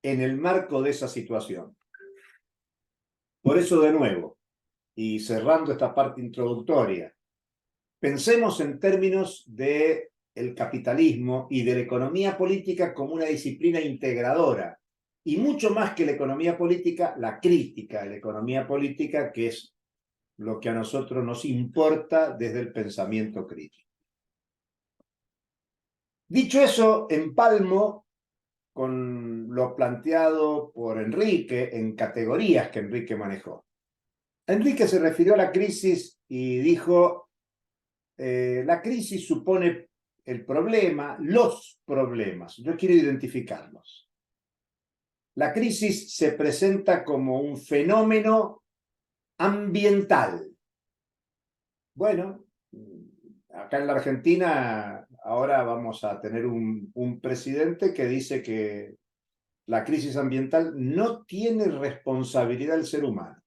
en el marco de esa situación? Por eso, de nuevo, y cerrando esta parte introductoria, pensemos en términos de el capitalismo y de la economía política como una disciplina integradora, y mucho más que la economía política, la crítica de la economía política, que es lo que a nosotros nos importa desde el pensamiento crítico. Dicho eso, empalmo con lo planteado por Enrique en categorías que Enrique manejó. Enrique se refirió a la crisis y dijo, la crisis supone el problema, los problemas. Yo quiero identificarlos. La crisis se presenta como un fenómeno ambiental. Bueno, acá en la Argentina ahora vamos a tener un presidente que dice que la crisis ambiental no tiene responsabilidad del ser humano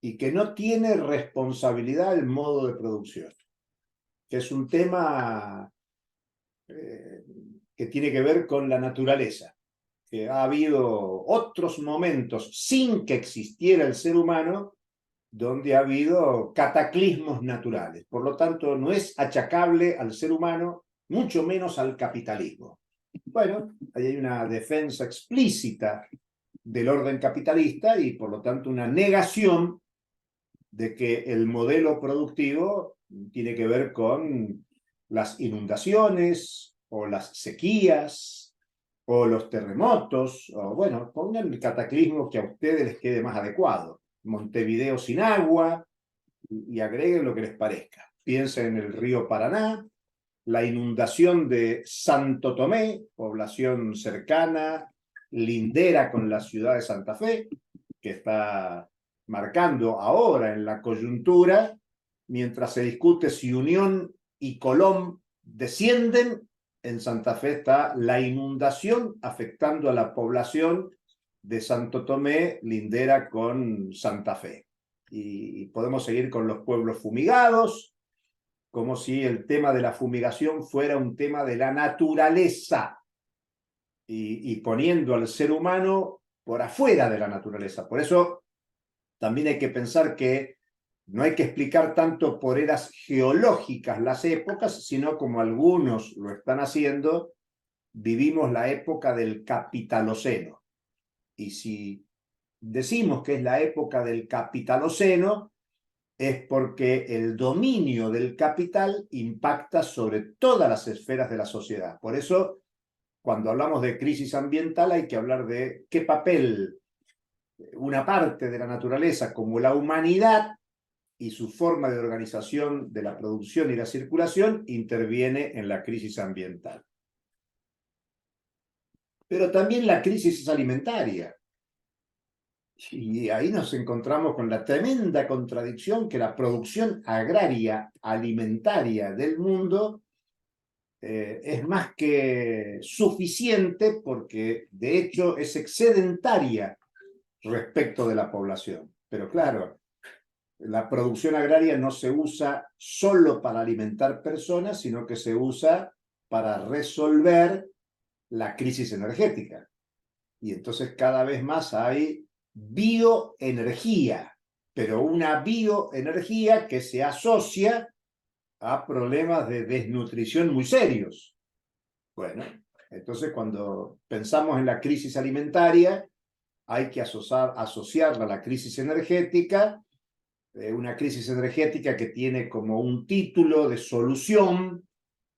y que no tiene responsabilidad el modo de producción, que es un tema que tiene que ver con la naturaleza, que ha habido otros momentos sin que existiera el ser humano donde ha habido cataclismos naturales. Por lo tanto, no es achacable al ser humano, mucho menos al capitalismo. Bueno, ahí hay una defensa explícita del orden capitalista y por lo tanto una negación de que el modelo productivo tiene que ver con las inundaciones o las sequías o los terremotos, o bueno, pongan el cataclismo que a ustedes les quede más adecuado. Montevideo sin agua, y agreguen lo que les parezca. Piensen en el río Paraná, la inundación de Santo Tomé, población cercana, lindera con la ciudad de Santa Fe, que está marcando ahora en la coyuntura, mientras se discute si Unión y Colón descienden, en Santa Fe está la inundación afectando a la población de Santo Tomé, lindera con Santa Fe. Y podemos seguir con los pueblos fumigados, como si el tema de la fumigación fuera un tema de la naturaleza y poniendo al ser humano por afuera de la naturaleza. Por eso también hay que pensar que no hay que explicar tanto por eras geológicas las épocas, sino como algunos lo están haciendo, vivimos la época del Capitaloceno. Y si decimos que es la época del Capitaloceno, es porque el dominio del capital impacta sobre todas las esferas de la sociedad. Por eso, cuando hablamos de crisis ambiental, hay que hablar de qué papel una parte de la naturaleza, como la humanidad y su forma de organización de la producción y la circulación, interviene en la crisis ambiental. Pero también la crisis es alimentaria. Y ahí nos encontramos con la tremenda contradicción que la producción agraria alimentaria del mundo es más que suficiente porque de hecho es excedentaria respecto de la población. Pero claro, la producción agraria no se usa solo para alimentar personas, sino que se usa para resolver la crisis energética. Y entonces cada vez más hay bioenergía, pero una bioenergía que se asocia a problemas de desnutrición muy serios. Bueno, entonces cuando pensamos en la crisis alimentaria, hay que asociarla a la crisis energética una crisis energética que tiene como un título de solución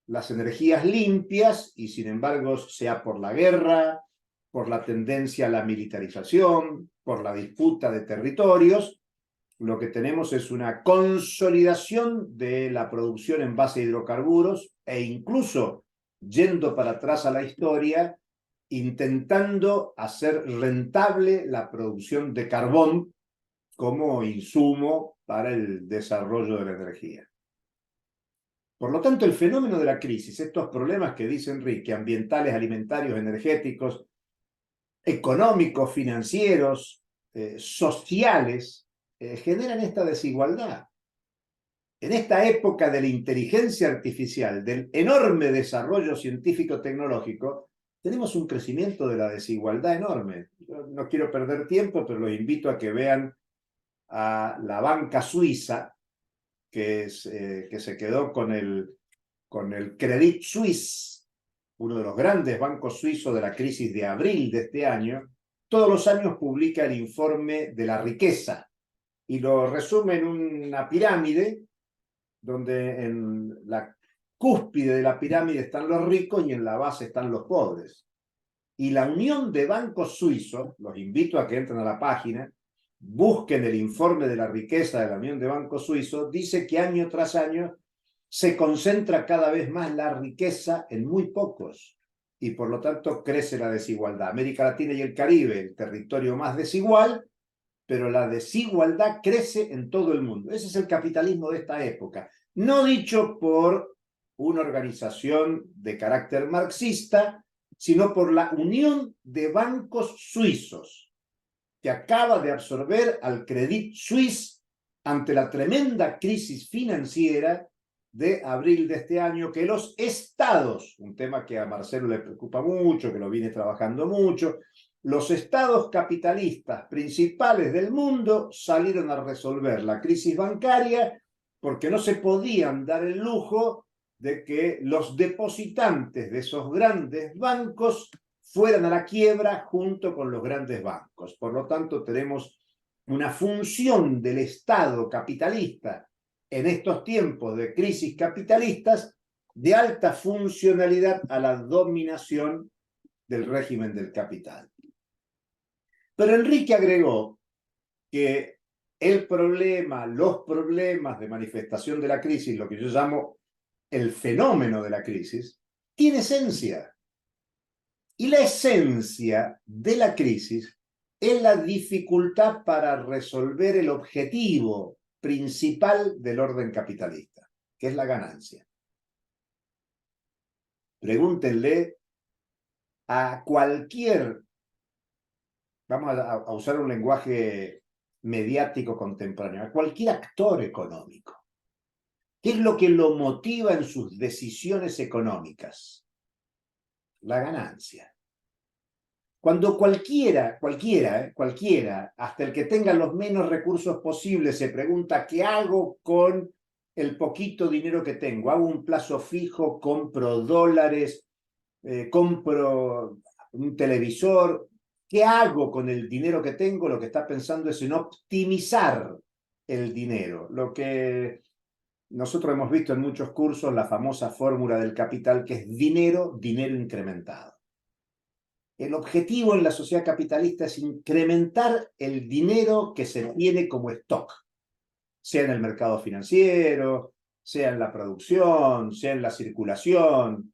las energías limpias y sin embargo, sea por la guerra, por la tendencia a la militarización, por la disputa de territorios, lo que tenemos es una consolidación de la producción en base a hidrocarburos e incluso yendo para atrás a la historia, intentando hacer rentable la producción de carbón como insumo para el desarrollo de la energía. Por lo tanto, el fenómeno de la crisis, estos problemas que dice Enrique, ambientales, alimentarios, energéticos, económicos, financieros, sociales, generan esta desigualdad. En esta época de la inteligencia artificial, del enorme desarrollo científico-tecnológico, tenemos un crecimiento de la desigualdad enorme. Yo no quiero perder tiempo, pero los invito a que vean a la banca suiza, que se quedó con el Credit Suisse, uno de los grandes bancos suizos de la crisis de abril de este año. Todos los años publica el informe de la riqueza y lo resume en una pirámide donde en la cúspide de la pirámide están los ricos y en la base están los pobres. Y la Unión de Bancos Suizos, los invito a que entren a la página, busquen el informe de la riqueza de la Unión de Bancos Suizos, dice que año tras año se concentra cada vez más la riqueza en muy pocos y por lo tanto crece la desigualdad. América Latina y el Caribe, el territorio más desigual, pero la desigualdad crece en todo el mundo. Ese es el capitalismo de esta época. No dicho por una organización de carácter marxista, sino por la Unión de Bancos Suizos, que acaba de absorber al Credit Suisse ante la tremenda crisis financiera de abril de este año, que los estados, un tema que a Marcelo le preocupa mucho, que lo viene trabajando mucho, los estados capitalistas principales del mundo salieron a resolver la crisis bancaria porque no se podían dar el lujo de que los depositantes de esos grandes bancos fueran a la quiebra junto con los grandes bancos. Por lo tanto, tenemos una función del Estado capitalista en estos tiempos de crisis capitalistas de alta funcionalidad a la dominación del régimen del capital. Pero Enrique agregó que el problema, los problemas de manifestación de la crisis, lo que yo llamo el fenómeno de la crisis, tiene esencia. Y la esencia de la crisis es la dificultad para resolver el objetivo principal del orden capitalista, que es la ganancia. Pregúntenle a cualquier, vamos a usar un lenguaje mediático contemporáneo, a cualquier actor económico, ¿qué es lo que lo motiva en sus decisiones económicas? La ganancia. Cuando cualquiera, hasta el que tenga los menos recursos posibles, se pregunta, ¿qué hago con el poquito dinero que tengo? ¿Hago un plazo fijo? ¿Compro dólares? ¿Compro un televisor? ¿Qué hago con el dinero que tengo? Lo que está pensando es en optimizar el dinero. Lo que nosotros hemos visto en muchos cursos, la famosa fórmula del capital, que es dinero, dinero incrementado. El objetivo en la sociedad capitalista es incrementar el dinero que se tiene como stock, sea en el mercado financiero, sea en la producción, sea en la circulación.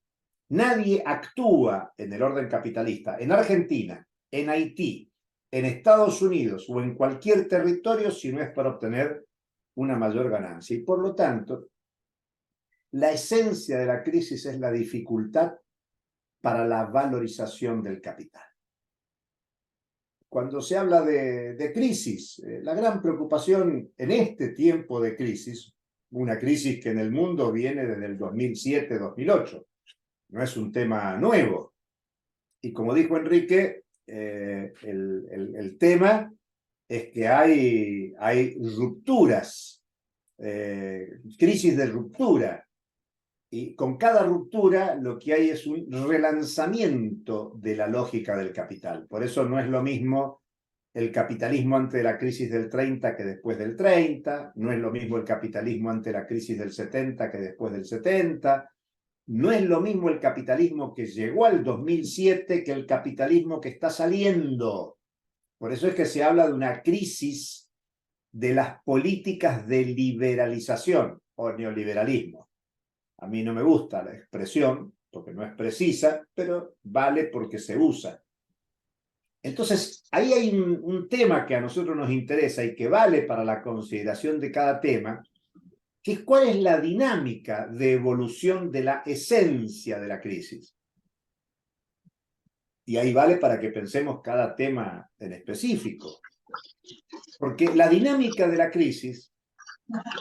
Nadie actúa en el orden capitalista, en Argentina, en Haití, en Estados Unidos o en cualquier territorio si no es para obtener una mayor ganancia. Y por lo tanto, la esencia de la crisis es la dificultad para la valorización del capital. Cuando se habla de crisis, la gran preocupación en este tiempo de crisis, una crisis que en el mundo viene desde el 2007-2008, no es un tema nuevo. Y como dijo Enrique, el tema es que hay rupturas, crisis de ruptura. Y con cada ruptura lo que hay es un relanzamiento de la lógica del capital. Por eso no es lo mismo el capitalismo antes de la crisis del 30 que después del 30, no es lo mismo el capitalismo antes de la crisis del 70 que después del 70, no es lo mismo el capitalismo que llegó al 2007 que el capitalismo que está saliendo. Por eso es que se habla de una crisis de las políticas de liberalización o neoliberalismo. A mí no me gusta la expresión porque no es precisa, pero vale porque se usa. Entonces, ahí hay un tema que a nosotros nos interesa y que vale para la consideración de cada tema, que es cuál es la dinámica de evolución de la esencia de la crisis. Y ahí vale para que pensemos cada tema en específico. Porque la dinámica de la crisis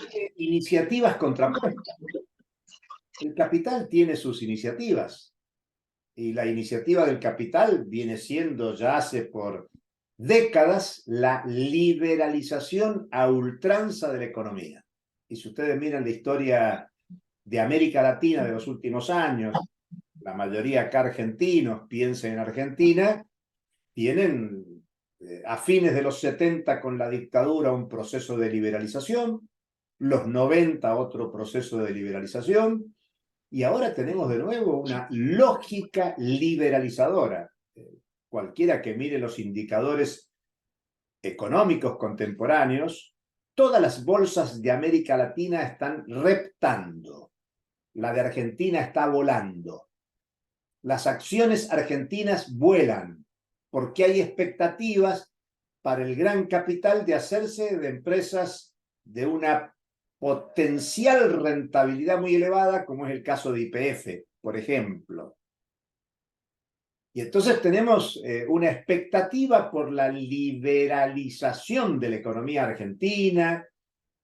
tiene iniciativas contrapuestas. El capital tiene sus iniciativas. Y la iniciativa del capital viene siendo ya hace por décadas la liberalización a ultranza de la economía. Y si ustedes miran la historia de América Latina de los últimos años, la mayoría acá argentinos, piensen en Argentina, tienen a fines de los 70 con la dictadura un proceso de liberalización, los 90 otro proceso de liberalización, y ahora tenemos de nuevo una lógica liberalizadora. Cualquiera que mire los indicadores económicos contemporáneos, todas las bolsas de América Latina están reptando. La de Argentina está volando. Las acciones argentinas vuelan porque hay expectativas para el gran capital de hacerse de empresas de una potencial rentabilidad muy elevada, como es el caso de YPF, por ejemplo. Y entonces tenemos una expectativa por la liberalización de la economía argentina,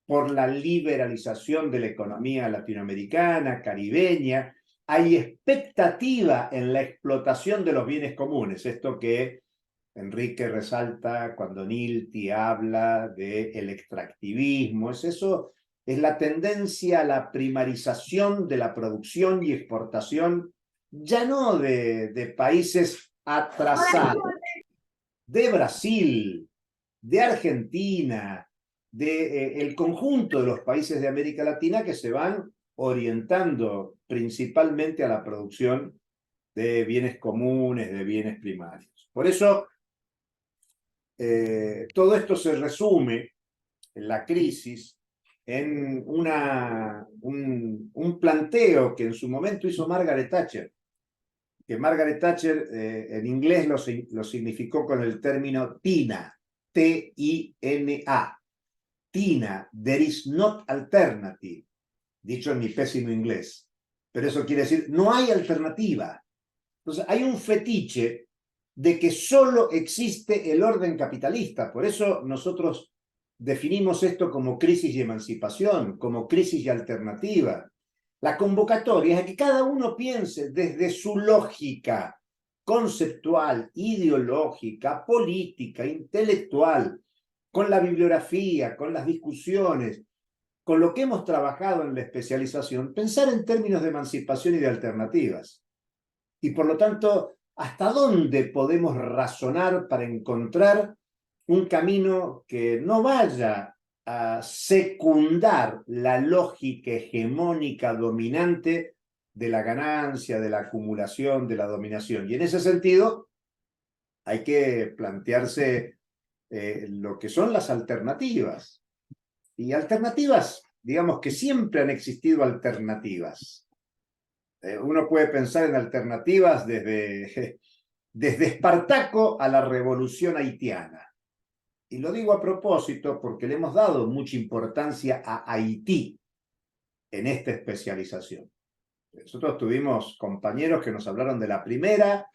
por la liberalización de la economía latinoamericana, caribeña. Hay expectativa en la explotación de los bienes comunes, esto que Enrique resalta cuando Nilti habla del extractivismo, es eso, es la tendencia a la primarización de la producción y exportación, ya no de países atrasados, de Brasil, de Argentina, el conjunto de los países de América Latina que se van orientando principalmente a la producción de bienes comunes, de bienes primarios. Por eso, todo esto se resume en la crisis en un planteo que en su momento hizo Margaret Thatcher, que Margaret Thatcher en inglés lo significó con el término TINA, T-I-N-A, TINA, there is not alternative, dicho en mi pésimo inglés, pero eso quiere decir no hay alternativa. Entonces hay un fetiche de que solo existe el orden capitalista, por eso nosotros definimos esto como crisis y emancipación, como crisis y alternativa. La convocatoria es a que cada uno piense desde su lógica conceptual, ideológica, política, intelectual, con la bibliografía, con las discusiones, con lo que hemos trabajado en la especialización, pensar en términos de emancipación y de alternativas. Y por lo tanto, ¿hasta dónde podemos razonar para encontrar un camino que no vaya a secundar la lógica hegemónica dominante de la ganancia, de la acumulación, de la dominación? Y en ese sentido, hay que plantearse lo que son las alternativas. Y alternativas, digamos que siempre han existido alternativas. Uno puede pensar en alternativas desde Espartaco a la revolución haitiana. Y lo digo a propósito porque le hemos dado mucha importancia a Haití en esta especialización. Nosotros tuvimos compañeros que nos hablaron de la primera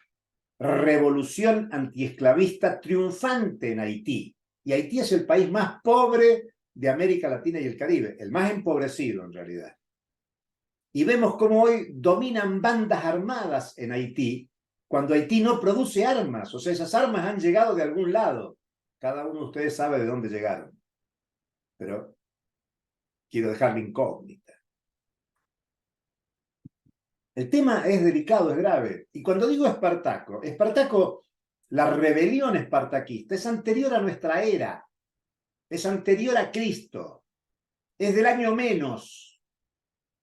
revolución antiesclavista triunfante en Haití. Y Haití es el país más pobre de América Latina y el Caribe, el más empobrecido en realidad. Y vemos cómo hoy dominan bandas armadas en Haití, cuando Haití no produce armas. O sea, esas armas han llegado de algún lado. Cada uno de ustedes sabe de dónde llegaron. Pero quiero dejarla incógnita. El tema es delicado, es grave. Y cuando digo Espartaco, La rebelión espartaquista es anterior a nuestra era, es anterior a Cristo, es del año menos,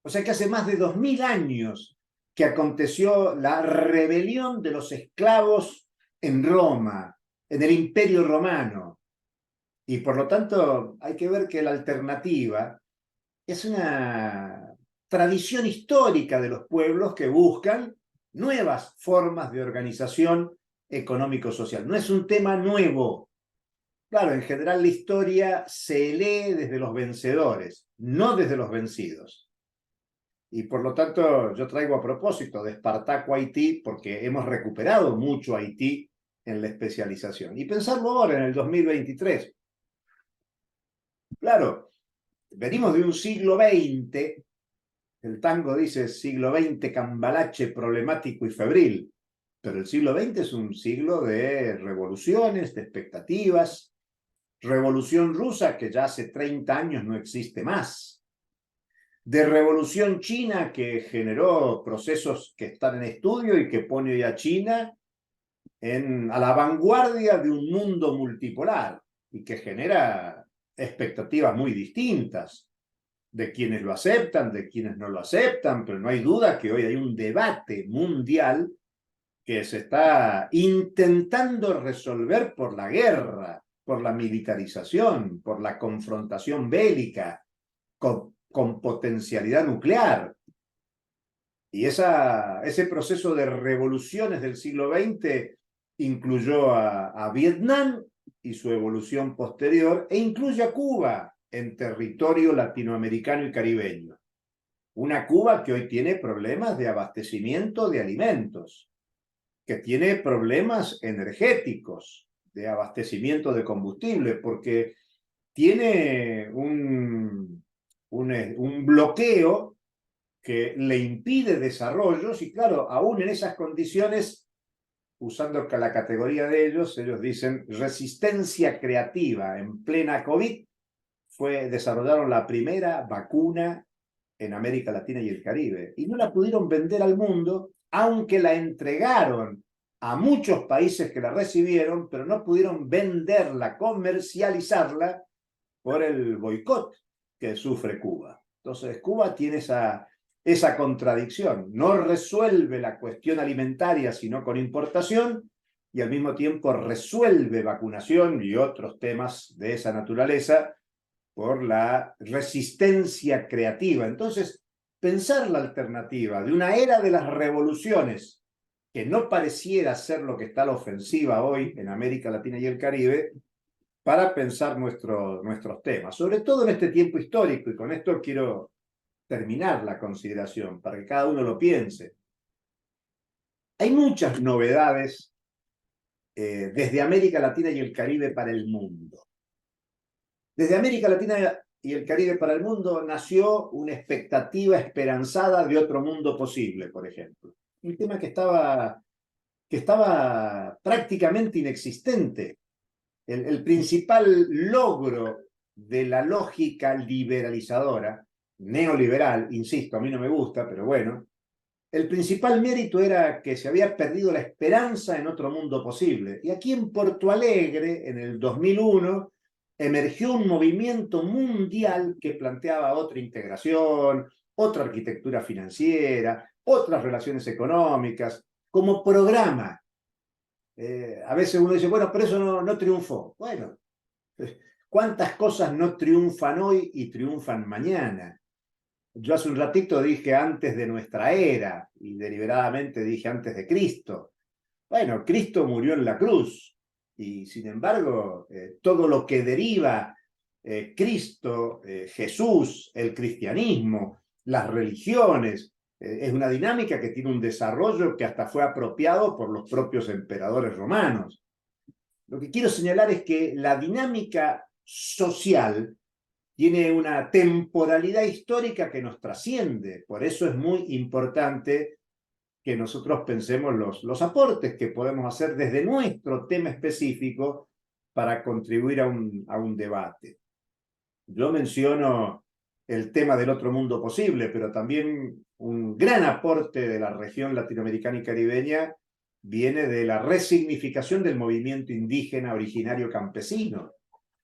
o sea que hace más de 2000 años que aconteció la rebelión de los esclavos en Roma, en el Imperio Romano. Y por lo tanto hay que ver que la alternativa es una tradición histórica de los pueblos que buscan nuevas formas de organización económico-social. No es un tema nuevo. Claro, en general la historia se lee desde los vencedores, no desde los vencidos. Y por lo tanto yo traigo a propósito de Espartaco Haití porque hemos recuperado mucho Haití en la especialización. Y pensarlo ahora en el 2023. Claro, venimos de un siglo XX, el tango dice siglo XX cambalache, problemático y febril, pero el siglo XX es un siglo de revoluciones, de expectativas, revolución rusa que ya hace 30 años no existe más, de revolución china que generó procesos que están en estudio y que pone hoy a China a la vanguardia de un mundo multipolar y que genera expectativas muy distintas de quienes lo aceptan, de quienes no lo aceptan, pero no hay duda que hoy hay un debate mundial que se está intentando resolver por la guerra, por la militarización, por la confrontación bélica, con potencialidad nuclear. Y ese proceso de revoluciones del siglo XX incluyó a Vietnam y su evolución posterior, e incluye a Cuba en territorio latinoamericano y caribeño. Una Cuba que hoy tiene problemas de abastecimiento de alimentos, que tiene problemas energéticos, de abastecimiento de combustible, porque tiene un bloqueo que le impide desarrollos y claro, aún en esas condiciones, usando la categoría de ellos dicen resistencia creativa en plena COVID, desarrollaron la primera vacuna en América Latina y el Caribe y no la pudieron vender al mundo, aunque la entregaron a muchos países que la recibieron, pero no pudieron venderla, comercializarla por el boicot que sufre Cuba. Entonces Cuba tiene esa contradicción, no resuelve la cuestión alimentaria sino con importación y al mismo tiempo resuelve vacunación y otros temas de esa naturaleza por la resistencia creativa. Entonces, pensar la alternativa de una era de las revoluciones que no pareciera ser lo que está a la ofensiva hoy en América Latina y el Caribe, para pensar nuestros temas, sobre todo en este tiempo histórico, y con esto quiero terminar la consideración, para que cada uno lo piense. Hay muchas novedades desde América Latina y el Caribe para el mundo. Desde América Latina y el Caribe para el mundo nació una expectativa esperanzada de otro mundo posible, por ejemplo. Un tema que estaba prácticamente inexistente. El principal logro de la lógica liberalizadora, neoliberal, insisto, a mí no me gusta, pero bueno, el principal mérito era que se había perdido la esperanza en otro mundo posible. Y aquí en Porto Alegre, en el 2001, emergió un movimiento mundial que planteaba otra integración, otra arquitectura financiera, otras relaciones económicas, como programa. A veces uno dice, bueno, pero eso no triunfó. Bueno, ¿cuántas cosas no triunfan hoy y triunfan mañana? Yo hace un ratito dije antes de nuestra era y deliberadamente dije antes de Cristo. Bueno, Cristo murió en la cruz y sin embargo todo lo que deriva Cristo, Jesús, el cristianismo, las religiones, es una dinámica que tiene un desarrollo que hasta fue apropiado por los propios emperadores romanos. Lo que quiero señalar es que la dinámica social tiene una temporalidad histórica que nos trasciende. Por eso es muy importante que nosotros pensemos los aportes que podemos hacer desde nuestro tema específico para contribuir a un debate. Yo menciono el tema del otro mundo posible, pero también un gran aporte de la región latinoamericana y caribeña viene de la resignificación del movimiento indígena originario campesino.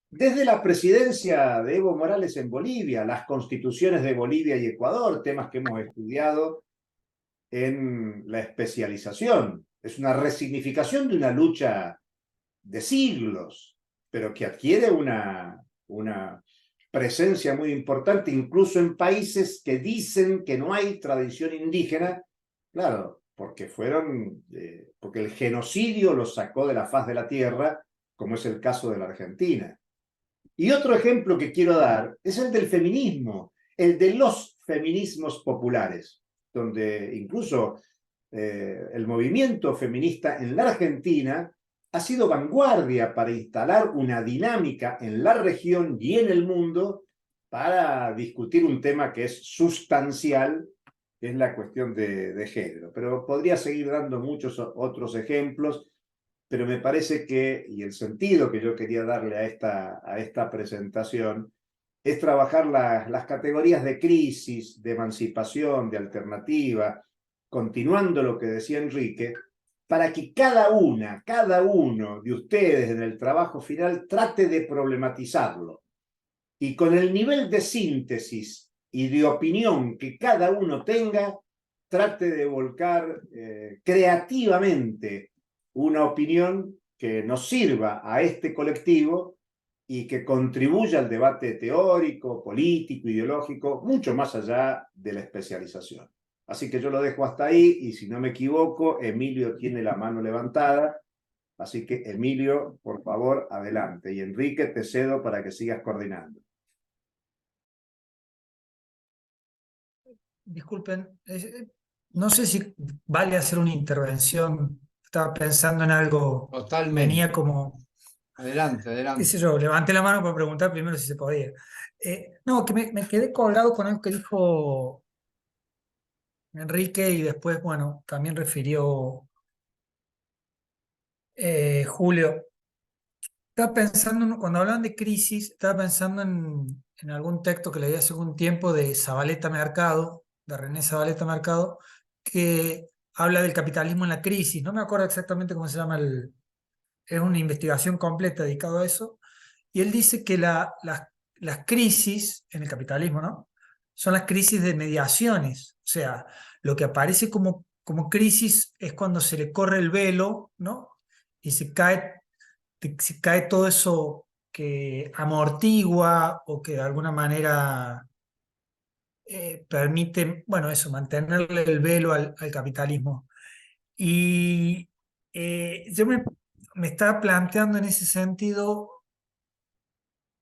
Desde la presidencia de Evo Morales en Bolivia, las constituciones de Bolivia y Ecuador, temas que hemos estudiado en la especialización. Es una resignificación de una lucha de siglos, pero que adquiere una presencia muy importante, incluso en países que dicen que no hay tradición indígena, claro, porque porque el genocidio los sacó de la faz de la tierra, como es el caso de la Argentina. Y otro ejemplo que quiero dar es el del feminismo, el de los feminismos populares, donde incluso el movimiento feminista en la Argentina ha sido vanguardia para instalar una dinámica en la región y en el mundo para discutir un tema que es sustancial, que es la cuestión de género. Pero podría seguir dando muchos otros ejemplos, pero me parece que, y el sentido que yo quería darle a esta presentación, es trabajar las categorías de crisis, de emancipación, de alternativa, continuando lo que decía Enrique, para que cada uno de ustedes en el trabajo final trate de problematizarlo. Y con el nivel de síntesis y de opinión que cada uno tenga, trate de volcar creativamente una opinión que nos sirva a este colectivo y que contribuya al debate teórico, político, ideológico, mucho más allá de la especialización. Así que yo lo dejo hasta ahí y si no me equivoco, Emilio tiene la mano levantada. Así que Emilio, por favor, adelante. Y Enrique, te cedo para que sigas coordinando. Disculpen, no sé si vale hacer una intervención. Estaba pensando en algo. Totalmente. Venía como, Adelante, qué adelante. sé yo, levanté la mano para preguntar primero si se podía. No, que me quedé colgado con algo que dijo Enrique y después, bueno, también refirió Julio. Estaba pensando, cuando hablan de crisis, estaba pensando en algún texto que leí hace algún tiempo de Zabaleta Mercado, de René Zabaleta Mercado, que habla del capitalismo en la crisis. No me acuerdo exactamente cómo se llama es una investigación completa dedicada a eso. Y él dice que las crisis en el capitalismo, ¿no? Son las crisis de mediaciones. O sea, lo que aparece como crisis es cuando se le corre el velo, ¿no? Y se cae todo eso que amortigua o que de alguna manera permite, bueno, eso, mantenerle el velo al capitalismo. Y yo me estaba planteando en ese sentido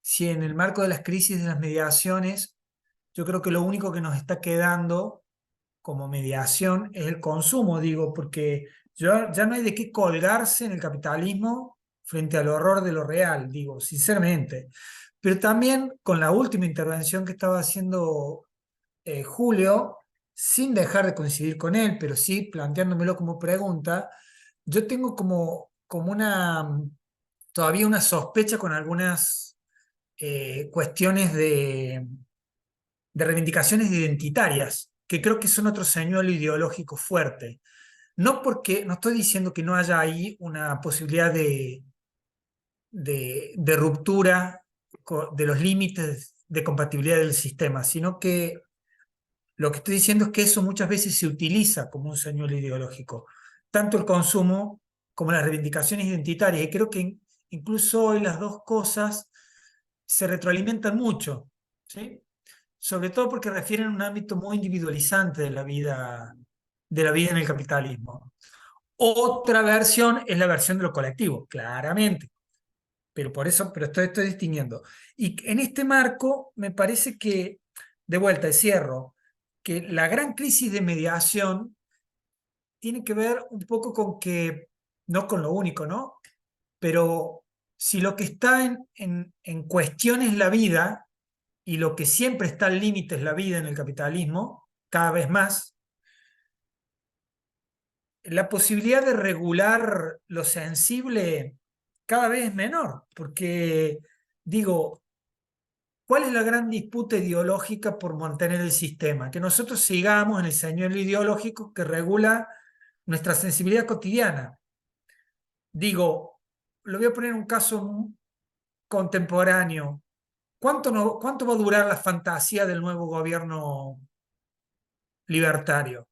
si en el marco de las crisis de las mediaciones, yo creo que lo único que nos está quedando como mediación es el consumo, digo, porque ya no hay de qué colgarse en el capitalismo frente al horror de lo real, digo, sinceramente. Pero también con la última intervención que estaba haciendo Julio, sin dejar de coincidir con él, pero sí planteándomelo como pregunta, yo tengo como todavía una sospecha con algunas cuestiones de reivindicaciones identitarias, que creo que son otro señuelo ideológico fuerte. No estoy diciendo que no haya ahí una posibilidad de ruptura de los límites de compatibilidad del sistema, sino que lo que estoy diciendo es que eso muchas veces se utiliza como un señuelo ideológico, tanto el consumo como las reivindicaciones identitarias, y creo que incluso hoy las dos cosas se retroalimentan mucho, ¿sí? Sobre todo porque refieren a un ámbito muy individualizante de la vida en el capitalismo. Otra versión es la versión de lo colectivo, claramente, pero por eso, pero estoy distinguiendo. Y en este marco me parece que, de vuelta, cierro, que la gran crisis de mediación tiene que ver un poco con que, no con lo único, ¿no? Pero si lo que está en cuestión es la vida, y lo que siempre está al límite es la vida en el capitalismo, cada vez más, la posibilidad de regular lo sensible cada vez es menor, porque digo, ¿cuál es la gran disputa ideológica por mantener el sistema? Que nosotros sigamos en el señuelo ideológico que regula nuestra sensibilidad cotidiana. Digo, lo voy a poner en un caso contemporáneo. ¿Cuánto va a durar la fantasía del nuevo gobierno libertario?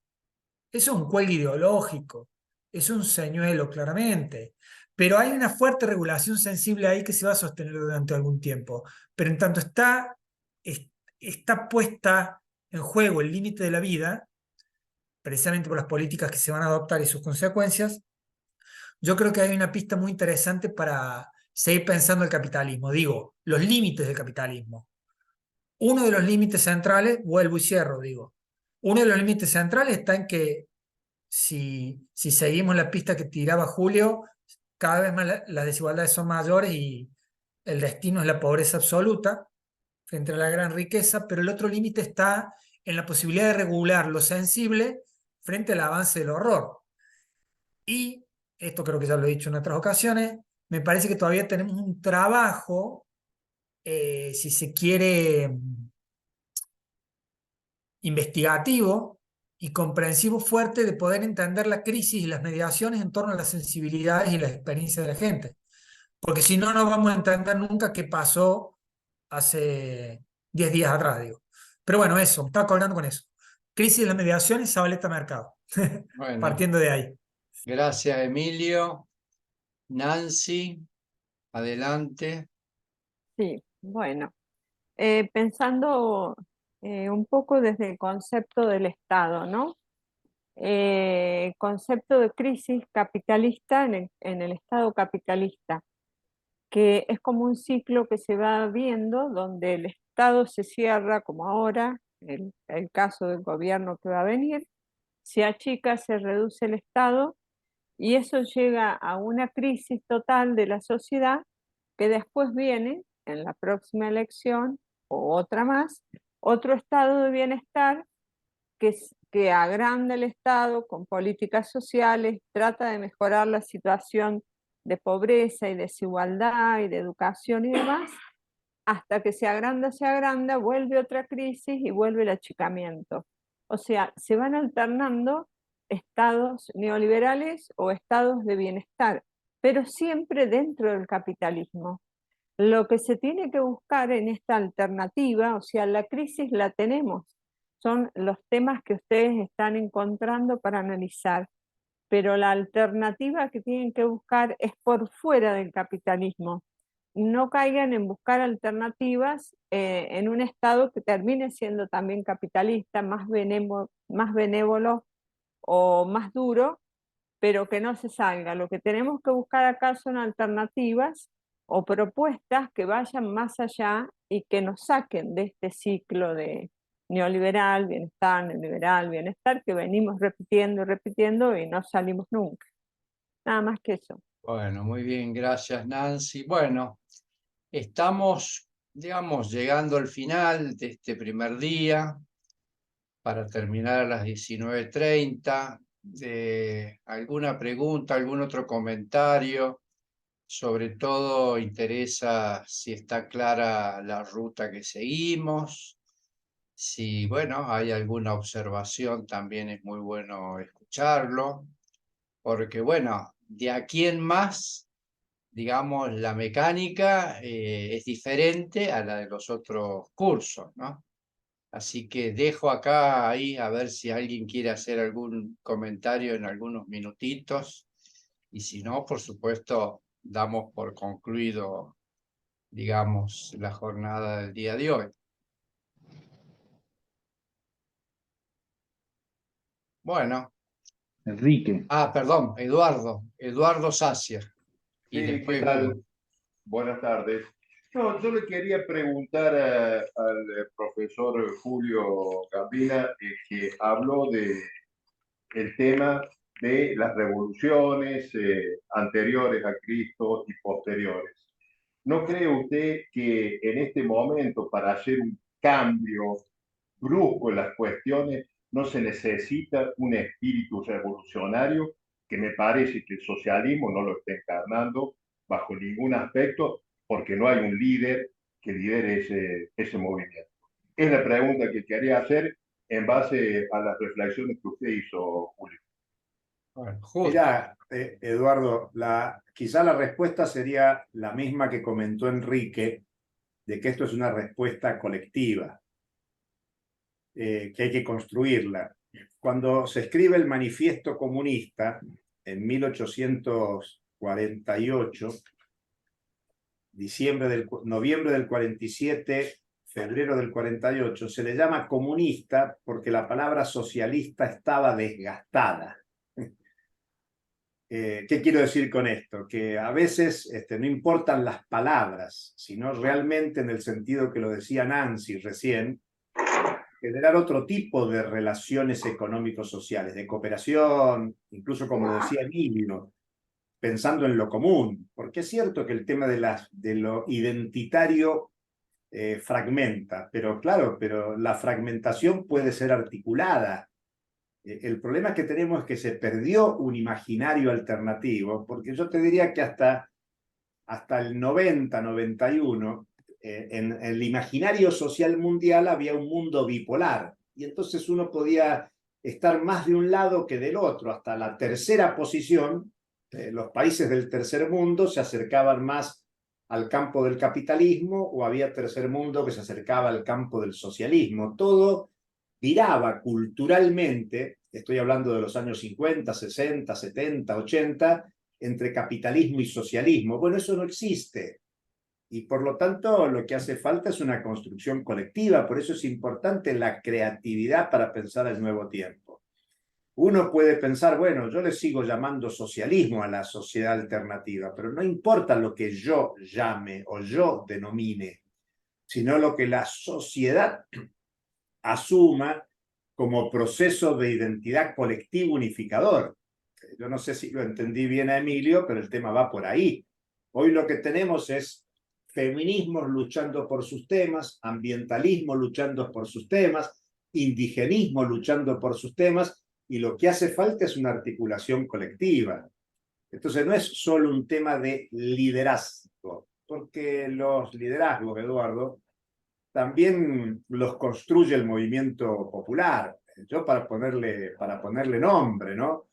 Eso es un cuelgue ideológico, es un señuelo claramente, pero hay una fuerte regulación sensible ahí que se va a sostener durante algún tiempo. Pero en tanto está puesta en juego el límite de la vida, precisamente por las políticas que se van a adoptar y sus consecuencias, yo creo que hay una pista muy interesante para seguir pensando el capitalismo. Digo, los límites del capitalismo. Uno de los límites centrales, vuelvo y cierro, digo, uno de los límites centrales está en que si seguimos la pista que tiraba Julio, cada vez más las desigualdades son mayores y el destino es la pobreza absoluta frente a la gran riqueza, pero el otro límite está en la posibilidad de regular lo sensible frente al avance del horror. Y esto creo que ya lo he dicho en otras ocasiones, me parece que todavía tenemos un trabajo, si se quiere, investigativo y comprensivo fuerte de poder entender la crisis y las mediaciones en torno a las sensibilidades y las experiencias de la gente. Porque si no, no vamos a entender nunca qué pasó hace 10 días atrás, digo. Pero bueno, eso, me estaba colgando con eso. Crisis de las mediaciones, Zabaleta Mercado. Bueno, Partiendo de ahí. gracias, Emilio. Nancy, adelante. Sí, bueno, pensando un poco desde el concepto del Estado, ¿no? Concepto de crisis capitalista en el Estado capitalista, que es como un ciclo que se va viendo donde el Estado se cierra, como ahora, el caso del gobierno que va a venir, se achica, se reduce el Estado y eso llega a una crisis total de la sociedad que después viene en la próxima elección o otra más, otro estado de bienestar que agranda el Estado con políticas sociales, trata de mejorar la situación de pobreza y desigualdad y de educación y demás, hasta que se agranda, vuelve otra crisis y vuelve el achicamiento. O sea, se van alternando estados neoliberales o estados de bienestar, pero siempre dentro del capitalismo. Lo que se tiene que buscar en esta alternativa, o sea, la crisis la tenemos, son los temas que ustedes están encontrando para analizar, pero la alternativa que tienen que buscar es por fuera del capitalismo. No caigan en buscar alternativas en un Estado que termine siendo también capitalista, más benévolo o más duro, pero que no se salga. Lo que tenemos que buscar acá son alternativas o propuestas que vayan más allá y que nos saquen de este ciclo de neoliberal, bienestar, que venimos repitiendo, repitiendo y no salimos nunca. Nada más que eso. Bueno, muy bien, gracias, Nancy. Bueno, estamos, digamos, llegando al final de este primer día para terminar a las 19:30. ¿Alguna pregunta, algún otro comentario? Sobre todo interesa si está clara la ruta que seguimos. Si, bueno, hay alguna observación, también es muy bueno escucharlo, porque, bueno, de aquí en más, digamos, la mecánica es diferente a la de los otros cursos, ¿no? Así que dejo acá ahí a ver si alguien quiere hacer algún comentario en algunos minutitos. Y si no, por supuesto, damos por concluido, digamos, la jornada del día de hoy. Bueno, Enrique. perdón, Eduardo Sacia. Y Sí, ¿qué después Hugo. tal? Buenas tardes. No, yo le quería preguntar al profesor Julio Gambina, que habló de el tema de las revoluciones anteriores a Cristo y posteriores. ¿No cree usted que en este momento, para hacer un cambio brusco en las cuestiones, no se necesita un espíritu revolucionario? Que me parece que el socialismo no lo está encarnando bajo ningún aspecto, porque no hay un líder que lidere ese movimiento. Es la pregunta que quería hacer en base a las reflexiones que usted hizo, Julio. Bueno, justo. Mira, Eduardo, quizá la respuesta sería la misma que comentó Enrique, de que esto es una respuesta colectiva, que hay que construirla. Cuando se escribe el Manifiesto Comunista, en 1848, noviembre del 47, febrero del 48, se le llama comunista porque la palabra socialista estaba desgastada. ¿Qué quiero decir con esto? Que a veces no importan las palabras, sino realmente en el sentido que lo decía Nancy recién, generar otro tipo de relaciones económico-sociales, de cooperación, incluso como lo decía Emilio, pensando en lo común, porque es cierto que el tema de lo identitario fragmenta, pero claro, pero la fragmentación puede ser articulada. El problema que tenemos es que se perdió un imaginario alternativo, porque yo te diría que hasta el 90, 91, en el imaginario social mundial había un mundo bipolar, y entonces uno podía estar más de un lado que del otro, hasta la tercera posición. Los países del tercer mundo se acercaban más al campo del capitalismo, o había tercer mundo que se acercaba al campo del socialismo. Todo viraba culturalmente, estoy hablando de los años 50, 60, 70, 80, entre capitalismo y socialismo. Bueno, eso no existe. Y por lo tanto, lo que hace falta es una construcción colectiva. Por eso es importante la creatividad para pensar el nuevo tiempo. Uno puede pensar, bueno, yo le sigo llamando socialismo a la sociedad alternativa, pero no importa lo que yo llame o yo denomine, sino lo que la sociedad asuma como proceso de identidad colectiva unificador. Yo no sé si lo entendí bien a Emilio, pero el tema va por ahí. Hoy lo que tenemos es feminismos luchando por sus temas, ambientalismo luchando por sus temas, indigenismo luchando por sus temas, y lo que hace falta es una articulación colectiva. Entonces no es solo un tema de liderazgo, porque los liderazgos, Eduardo, también los construye el movimiento popular. Yo para ponerle nombre, ¿no?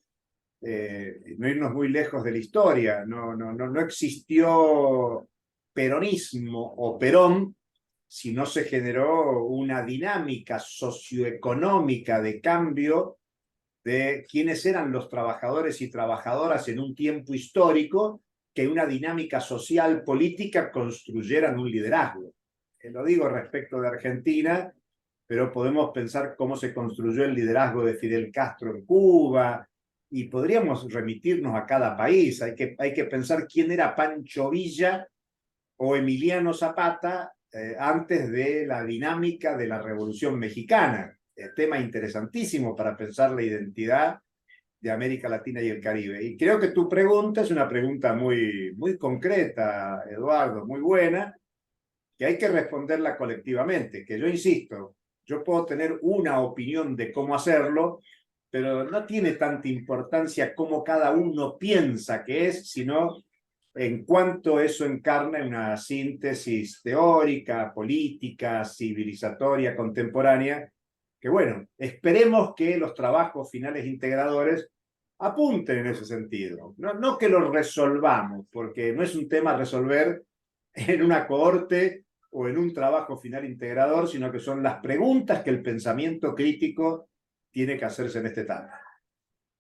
No irnos muy lejos de la historia, no existió peronismo o Perón si no se generó una dinámica socioeconómica de cambio de quiénes eran los trabajadores y trabajadoras en un tiempo histórico, que una dinámica social política construyeran un liderazgo. Lo digo respecto de Argentina, pero podemos pensar cómo se construyó el liderazgo de Fidel Castro en Cuba, y podríamos remitirnos a cada país. Hay que pensar quién era Pancho Villa o Emiliano Zapata antes de la dinámica de la Revolución Mexicana. Tema interesantísimo para pensar la identidad de América Latina y el Caribe. Y creo que tu pregunta es una pregunta muy, muy concreta, Eduardo, muy buena, que hay que responderla colectivamente, que yo insisto, yo puedo tener una opinión de cómo hacerlo, pero no tiene tanta importancia cómo cada uno piensa que es, sino en cuanto eso encarna una síntesis teórica, política, civilizatoria, contemporánea, que bueno, esperemos que los trabajos finales integradores apunten en ese sentido. No que lo resolvamos, porque no es un tema a resolver en una cohorte o en un trabajo final integrador, sino que son las preguntas que el pensamiento crítico tiene que hacerse en esta etapa.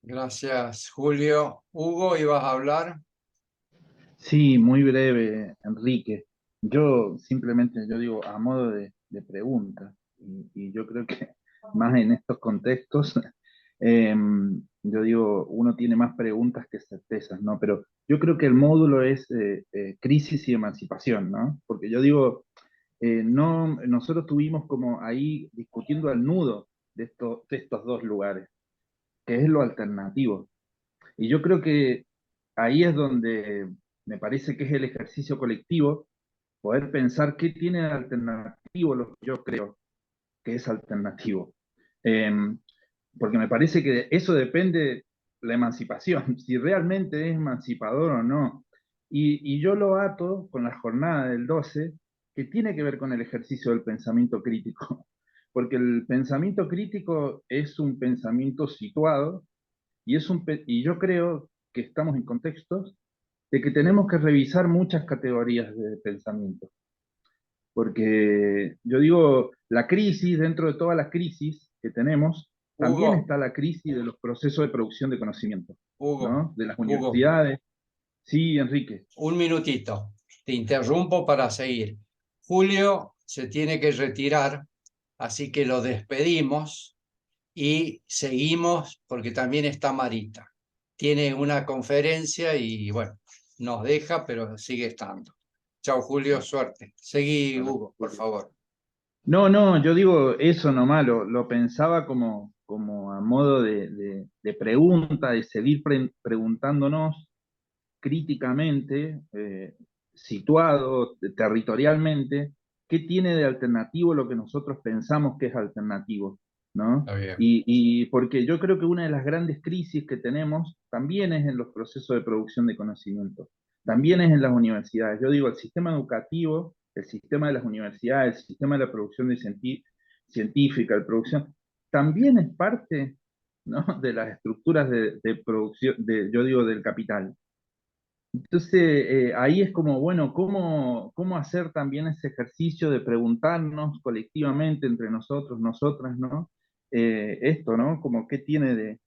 Gracias, Julio. Hugo, ¿ibas a hablar? Sí, muy breve, Enrique. Yo simplemente, yo digo, a modo de pregunta, y yo creo que más en estos contextos, yo digo, uno tiene más preguntas que certezas, ¿no? Pero yo creo que el módulo es crisis y emancipación, ¿no? Porque yo digo, nosotros estuvimos como ahí discutiendo al nudo de estos dos lugares, que es lo alternativo. Y yo creo que ahí es donde me parece que es el ejercicio colectivo, poder pensar qué tiene de alternativo lo que yo creo que es alternativo. Eh, Porque me parece que eso depende de la emancipación, si realmente es emancipador o no. Y yo lo ato con la jornada del 12, que tiene que ver con el ejercicio del pensamiento crítico, porque el pensamiento crítico es un pensamiento situado Y yo creo que estamos en contextos de que tenemos que revisar muchas categorías de pensamiento. Porque yo digo, la crisis, dentro de todas las crisis que tenemos, también Hugo, está la crisis de los procesos de producción de conocimiento, Hugo, ¿no? De las Hugo, universidades. Sí, Enrique. un minutito. Te interrumpo para seguir. Julio se tiene que retirar, así que lo despedimos y seguimos porque también está Marita. Tiene una conferencia y bueno, nos deja, pero sigue estando. Chao, Julio, suerte. Seguí, Hugo, por favor. No, yo digo eso nomás, lo pensaba como a modo de pregunta, de seguir preguntándonos críticamente, situado territorialmente, qué tiene de alternativo lo que nosotros pensamos que es alternativo, ¿no? Está bien. Y porque yo creo que una de las grandes crisis que tenemos también es en los procesos de producción de conocimiento, también es en las universidades. Yo digo, el sistema educativo, el sistema de las universidades, el sistema de la producción científica, la producción, también es parte, ¿no? De las estructuras de producción, yo digo, del capital. Entonces, ahí es como, bueno, ¿cómo hacer también ese ejercicio de preguntarnos colectivamente entre nosotros, nosotras, ¿no? Esto, ¿no? Como qué tiene de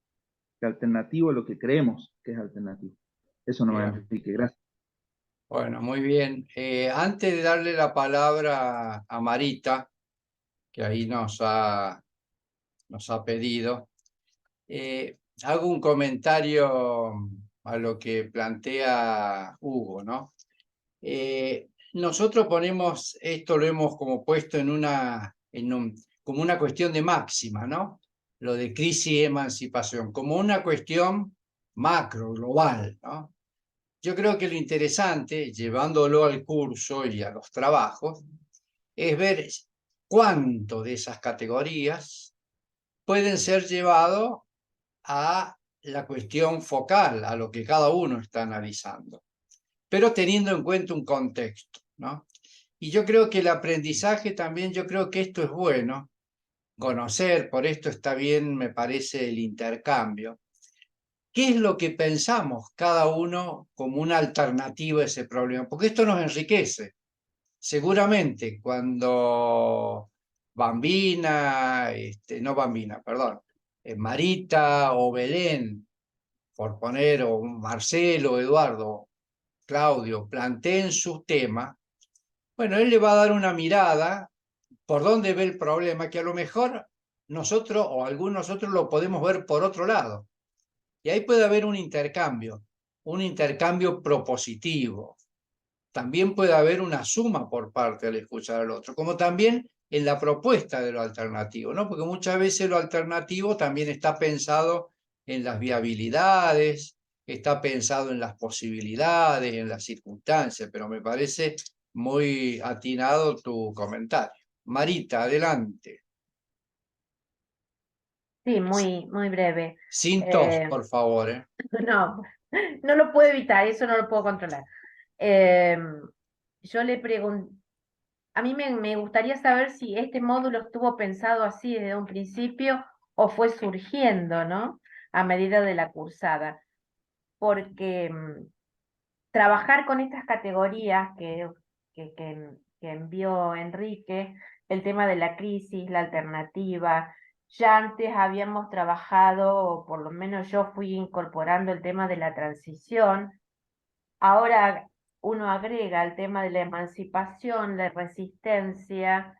alternativo lo que creemos que es alternativo. Eso no me Bien. Enrique, gracias. Bueno, muy bien. Antes de darle la palabra a Marita, que ahí nos ha pedido, hago un comentario a lo que plantea Hugo, ¿no? Nosotros ponemos, esto lo hemos como puesto como una cuestión de máxima, ¿no? Lo de crisis y emancipación, como una cuestión macro, global, ¿no? Yo creo que lo interesante, llevándolo al curso y a los trabajos, es ver cuánto de esas categorías pueden ser llevados a la cuestión focal, a lo que cada uno está analizando, pero teniendo en cuenta un contexto, ¿no? Y yo creo que el aprendizaje también, yo creo que esto es bueno, conocer, por esto está bien, me parece, el intercambio. ¿Qué es lo que pensamos cada uno como una alternativa a ese problema? Porque esto nos enriquece. Seguramente cuando Bambina, no Bambina, perdón, Marita o Belén, por poner, o Marcelo, Eduardo, Claudio, planteen sus temas, bueno, él le va a dar una mirada por dónde ve el problema, que a lo mejor nosotros o algunos nosotros lo podemos ver por otro lado. Y ahí puede haber un intercambio propositivo. También puede haber una suma por parte al escuchar al otro, como también en la propuesta de lo alternativo, ¿no? Porque muchas veces lo alternativo también está pensado en las viabilidades, está pensado en las posibilidades, en las circunstancias, pero me parece muy atinado tu comentario. Marita, adelante. Sí, muy breve. Sin tos, por favor, ¿eh? No, no lo puedo evitar, eso no lo puedo controlar. Yo le pregunto, a mí me gustaría saber si este módulo estuvo pensado así desde un principio o fue surgiendo, ¿no? A medida de la cursada. Porque trabajar con estas categorías que envió Enrique, el tema de la crisis, la alternativa, ya antes habíamos trabajado, o por lo menos yo fui incorporando el tema de la transición. Ahora uno agrega el tema de la emancipación, la resistencia,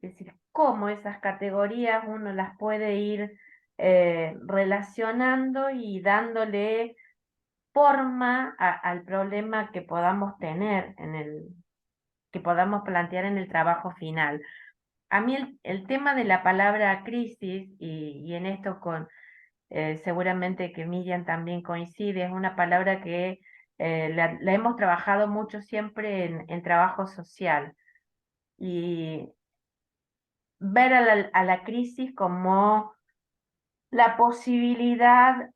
es decir, cómo esas categorías uno las puede ir relacionando y dándole forma al problema que podamos tener que podamos plantear en el trabajo final. A mí el tema de la palabra crisis, y en esto seguramente que Miriam también coincide, es una palabra que la hemos trabajado mucho siempre en trabajo social. Y ver a la crisis como la posibilidad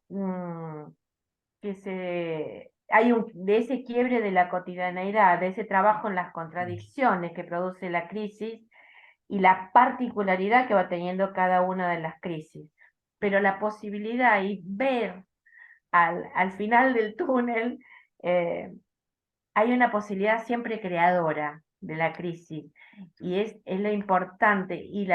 de ese quiebre de la cotidianeidad, de ese trabajo en las contradicciones que produce la crisis y la particularidad que va teniendo cada una de las crisis. pero la posibilidad y ver al final del túnel, hay una posibilidad siempre creadora de la crisis, y es lo importante, y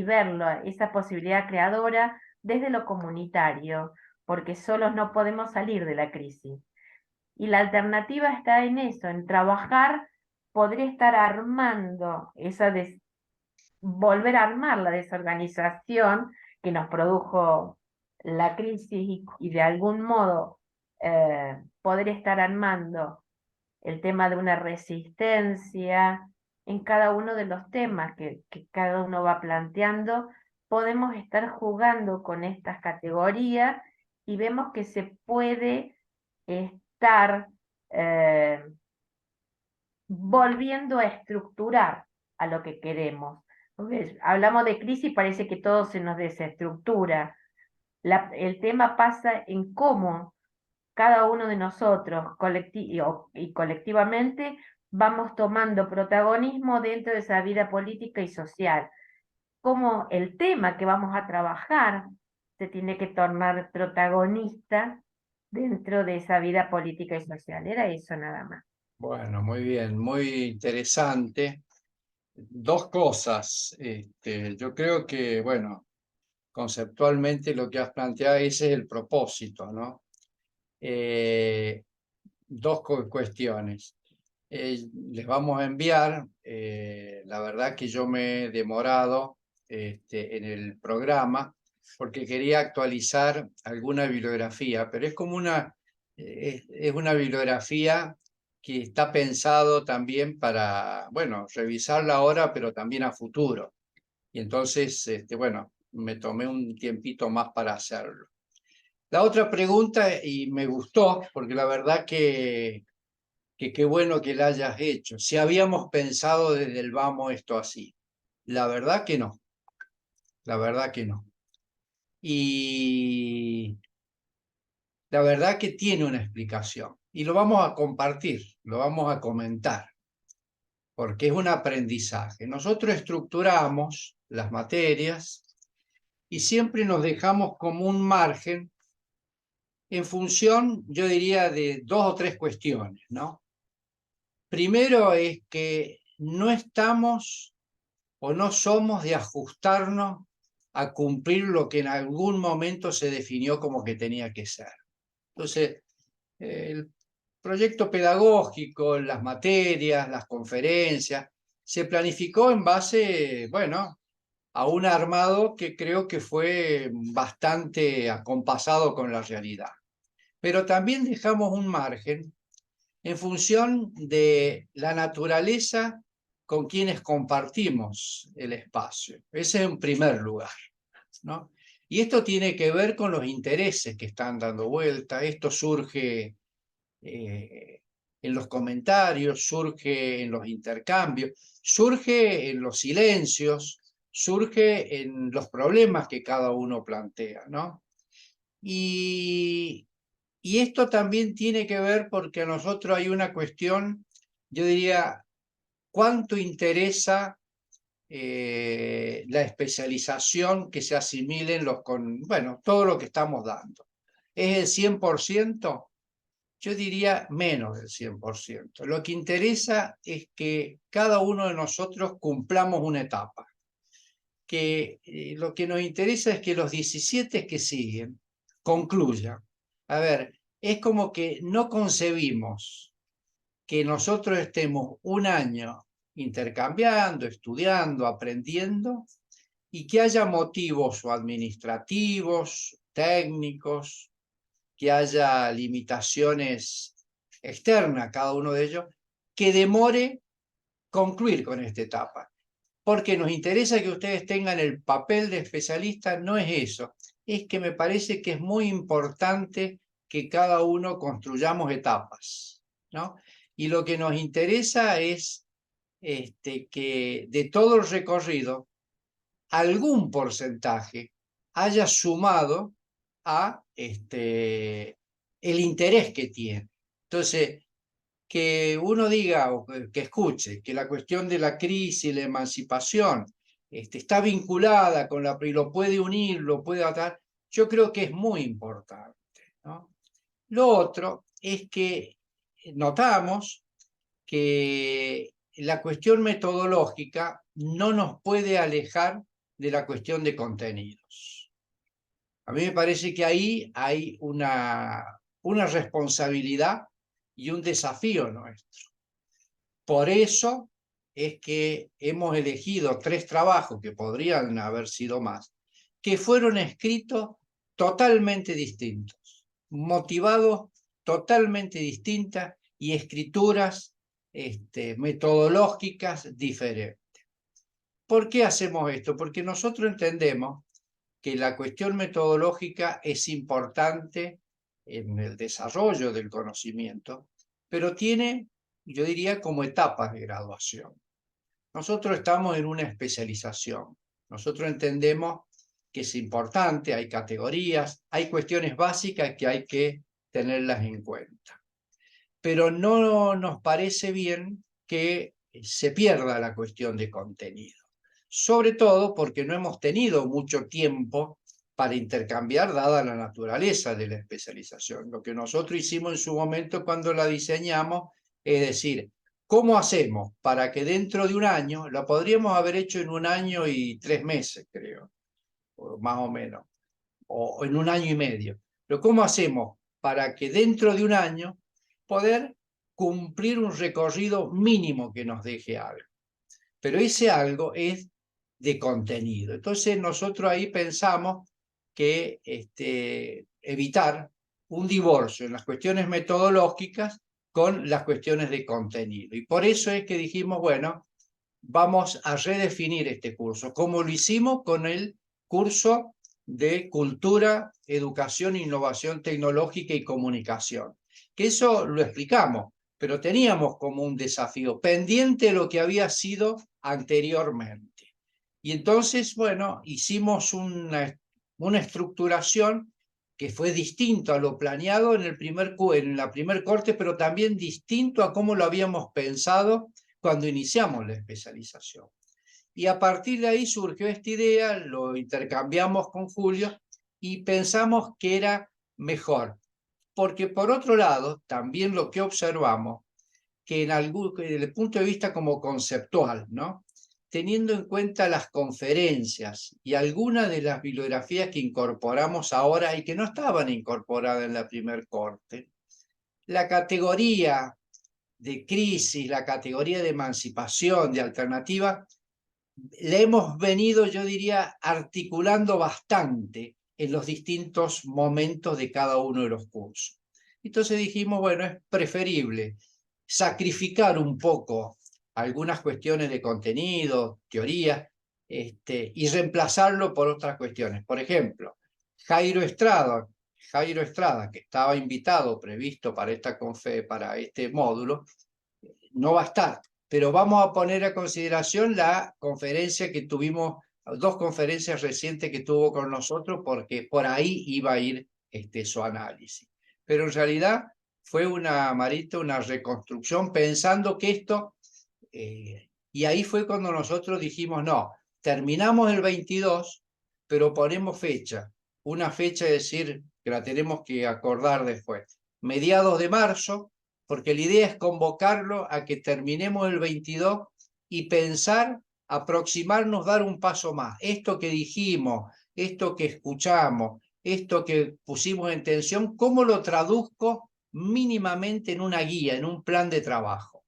verlo, esa posibilidad creadora desde lo comunitario, porque solos no podemos salir de la crisis. Y la alternativa está en eso, en trabajar, podría estar armando volver a armar la desorganización que nos produjo la crisis, y de algún modo poder estar armando el tema de una resistencia en cada uno de los temas que cada uno va planteando. Podemos estar jugando con estas categorías y vemos que se puede estar volviendo a estructurar a lo que queremos. Porque hablamos de crisis, parece que todo se nos desestructura. El tema pasa en cómo cada uno de nosotros y colectivamente vamos tomando protagonismo dentro de esa vida política y social. Cómo el tema que vamos a trabajar se tiene que tornar protagonista dentro de esa vida política y social. Era eso nada más. Bueno, muy bien, muy interesante. Dos cosas. Yo creo que, bueno, conceptualmente lo que has planteado, ese es el propósito, ¿no? Dos cuestiones. Les vamos a enviar, la verdad que yo me he demorado en el programa porque quería actualizar alguna bibliografía, pero es como es una bibliografía que está pensado también para, bueno, revisarla ahora, pero también a futuro. Y entonces, bueno, me tomé un tiempito más para hacerlo. La otra pregunta, y me gustó, porque la verdad que qué bueno que la hayas hecho. Si habíamos pensado desde el vamos esto así. La verdad que no. La verdad que no. Y la verdad que tiene una explicación. Y lo vamos a compartir, lo vamos a comentar, porque es un aprendizaje. Nosotros estructuramos las materias y siempre nos dejamos como un margen en función, yo diría, de dos o tres cuestiones, ¿no? Primero es que no estamos o no somos de ajustarnos a cumplir lo que en algún momento se definió como que tenía que ser. Entonces, el proyecto pedagógico, las materias, las conferencias, se planificó en base, bueno, a un armado que creo que fue bastante acompasado con la realidad. Pero también dejamos un margen en función de la naturaleza con quienes compartimos el espacio. Ese es en primer lugar, ¿no? Y esto tiene que ver con los intereses que están dando vuelta. Esto surge en los comentarios, surge en los intercambios, surge en los silencios, surge en los problemas que cada uno plantea, ¿no? Y esto también tiene que ver porque a nosotros hay una cuestión, yo diría, ¿cuánto interesa la especialización que se asimilen bueno, todo lo que estamos dando? ¿Es el 100%? Yo diría menos del 100%. Lo que interesa es que cada uno de nosotros cumplamos una etapa. Que lo que nos interesa es que los 17 que siguen concluyan. A ver, es como que no concebimos que nosotros estemos un año intercambiando, estudiando, aprendiendo, y que haya motivos o administrativos, técnicos, que haya limitaciones externas a cada uno de ellos, que demore concluir con esta etapa. Porque nos interesa que ustedes tengan el papel de especialista, no es eso, es que me parece que es muy importante que cada uno construyamos etapas, ¿no? Y lo que nos interesa es que de todo el recorrido, algún porcentaje haya sumado a el interés que tiene. Entonces, que uno diga o que escuche que la cuestión de la crisis, la emancipación, está vinculada con y lo puede unir, lo puede atar, yo creo que es muy importante, ¿no? Lo otro es que notamos que la cuestión metodológica no nos puede alejar de la cuestión de contenidos. A mí me parece que ahí hay una responsabilidad y un desafío nuestro. Por eso es que hemos elegido 3 trabajos, que podrían haber sido más, que fueron escritos totalmente distintos, motivados totalmente distintas y escrituras metodológicas diferentes. ¿Por qué hacemos esto? Porque nosotros entendemos que la cuestión metodológica es importante en el desarrollo del conocimiento, pero tiene, yo diría, como etapas de graduación. Nosotros estamos en una especialización. Nosotros entendemos que es importante, hay categorías, hay cuestiones básicas que hay que tenerlas en cuenta. Pero no nos parece bien que se pierda la cuestión de contenido. Sobre todo porque no hemos tenido mucho tiempo para intercambiar, dada la naturaleza de la especialización. Lo que nosotros hicimos en su momento cuando la diseñamos es decir, ¿cómo hacemos para que dentro de un año, lo podríamos haber hecho en 1 año y 3 meses, creo, o más o menos, o en 1 año y medio, pero ¿cómo hacemos para que dentro de 1 año poder cumplir un recorrido mínimo que nos deje algo? Pero ese algo es de contenido. Entonces nosotros ahí pensamos que evitar un divorcio en las cuestiones metodológicas con las cuestiones de contenido. Y por eso es que dijimos, bueno, vamos a redefinir este curso, como lo hicimos con el curso de Cultura, Educación, Innovación Tecnológica y Comunicación. Que eso lo explicamos, pero teníamos como un desafío pendiente de lo que había sido anteriormente. Y entonces, bueno, hicimos una estructuración que fue distinto a lo planeado en la primer corte, pero también distinto a cómo lo habíamos pensado cuando iniciamos la especialización. Y a partir de ahí surgió esta idea, lo intercambiamos con Julio y pensamos que era mejor. Porque por otro lado, también lo que observamos, que desde el punto de vista como conceptual, ¿no? Teniendo en cuenta las conferencias y algunas de las bibliografías que incorporamos ahora y que no estaban incorporadas en la primer corte, la categoría de crisis, la categoría de emancipación, de alternativa, le hemos venido, yo diría, articulando bastante en los distintos momentos de cada uno de los cursos. Entonces dijimos, bueno, es preferible sacrificar un poco algunas cuestiones de contenido, teoría, y reemplazarlo por otras cuestiones. Por ejemplo, Jairo Estrada, que estaba invitado, previsto para este módulo, no va a estar, pero vamos a poner a consideración la conferencia que tuvimos, 2 conferencias recientes que tuvo con nosotros, porque por ahí iba a ir su análisis. Pero en realidad fue Marita, una reconstrucción pensando que esto, y ahí fue cuando nosotros dijimos, no, terminamos el 22, pero ponemos fecha, una fecha, es decir, que la tenemos que acordar después, mediados de marzo, porque la idea es convocarlo a que terminemos el 22 y pensar, aproximarnos, dar un paso más. Esto que dijimos, esto que escuchamos, esto que pusimos en tensión, ¿cómo lo traduzco mínimamente en una guía, en un plan de trabajo?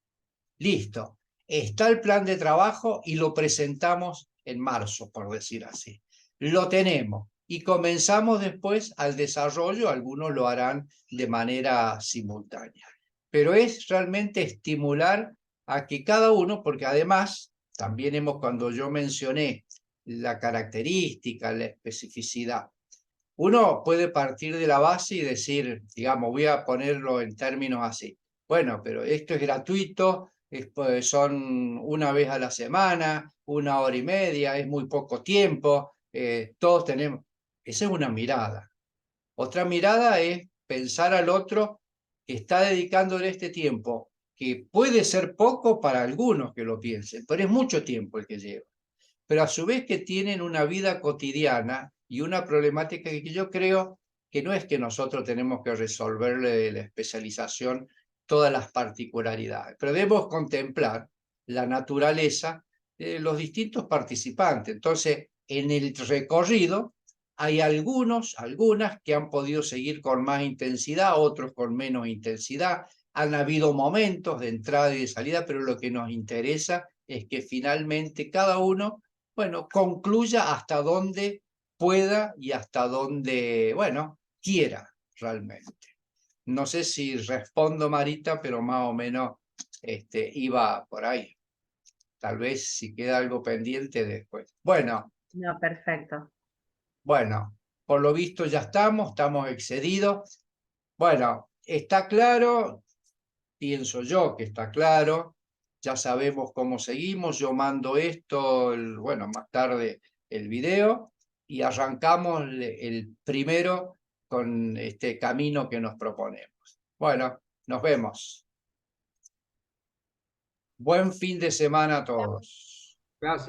Listo, está el plan de trabajo y lo presentamos en marzo, por decir así. Lo tenemos y comenzamos después al desarrollo, algunos lo harán de manera simultánea. Pero es realmente estimular a que cada uno, porque además, también cuando yo mencioné la característica, la especificidad, uno puede partir de la base y decir, digamos, voy a ponerlo en términos así. Bueno, pero esto es gratuito, son 1 vez a la semana, 1 hora y media, es muy poco tiempo, todos tenemos... Esa es una mirada. Otra mirada es pensar al otro que está dedicándole este tiempo, que puede ser poco para algunos que lo piensen, pero es mucho tiempo el que lleva. pero a su vez que tienen una vida cotidiana y una problemática que yo creo que no es que nosotros tenemos que resolverle de la especialización todas las particularidades, pero debemos contemplar la naturaleza de los distintos participantes. Entonces, en el recorrido hay algunas que han podido seguir con más intensidad, otros con menos intensidad. Han habido momentos de entrada y de salida, pero lo que nos interesa es que finalmente cada uno, bueno, concluya hasta donde pueda y hasta donde, bueno, quiera realmente. No sé si respondo, Marita, pero más o menos iba por ahí. Tal vez si queda algo pendiente después. Bueno, No, perfecto. bueno, por lo visto ya estamos excedidos. Bueno, está claro, pienso yo que está claro, ya sabemos cómo seguimos, yo mando esto, bueno, más tarde el video, y arrancamos el primero con este camino que nos proponemos. Bueno, nos vemos. Buen fin de semana a todos. Gracias.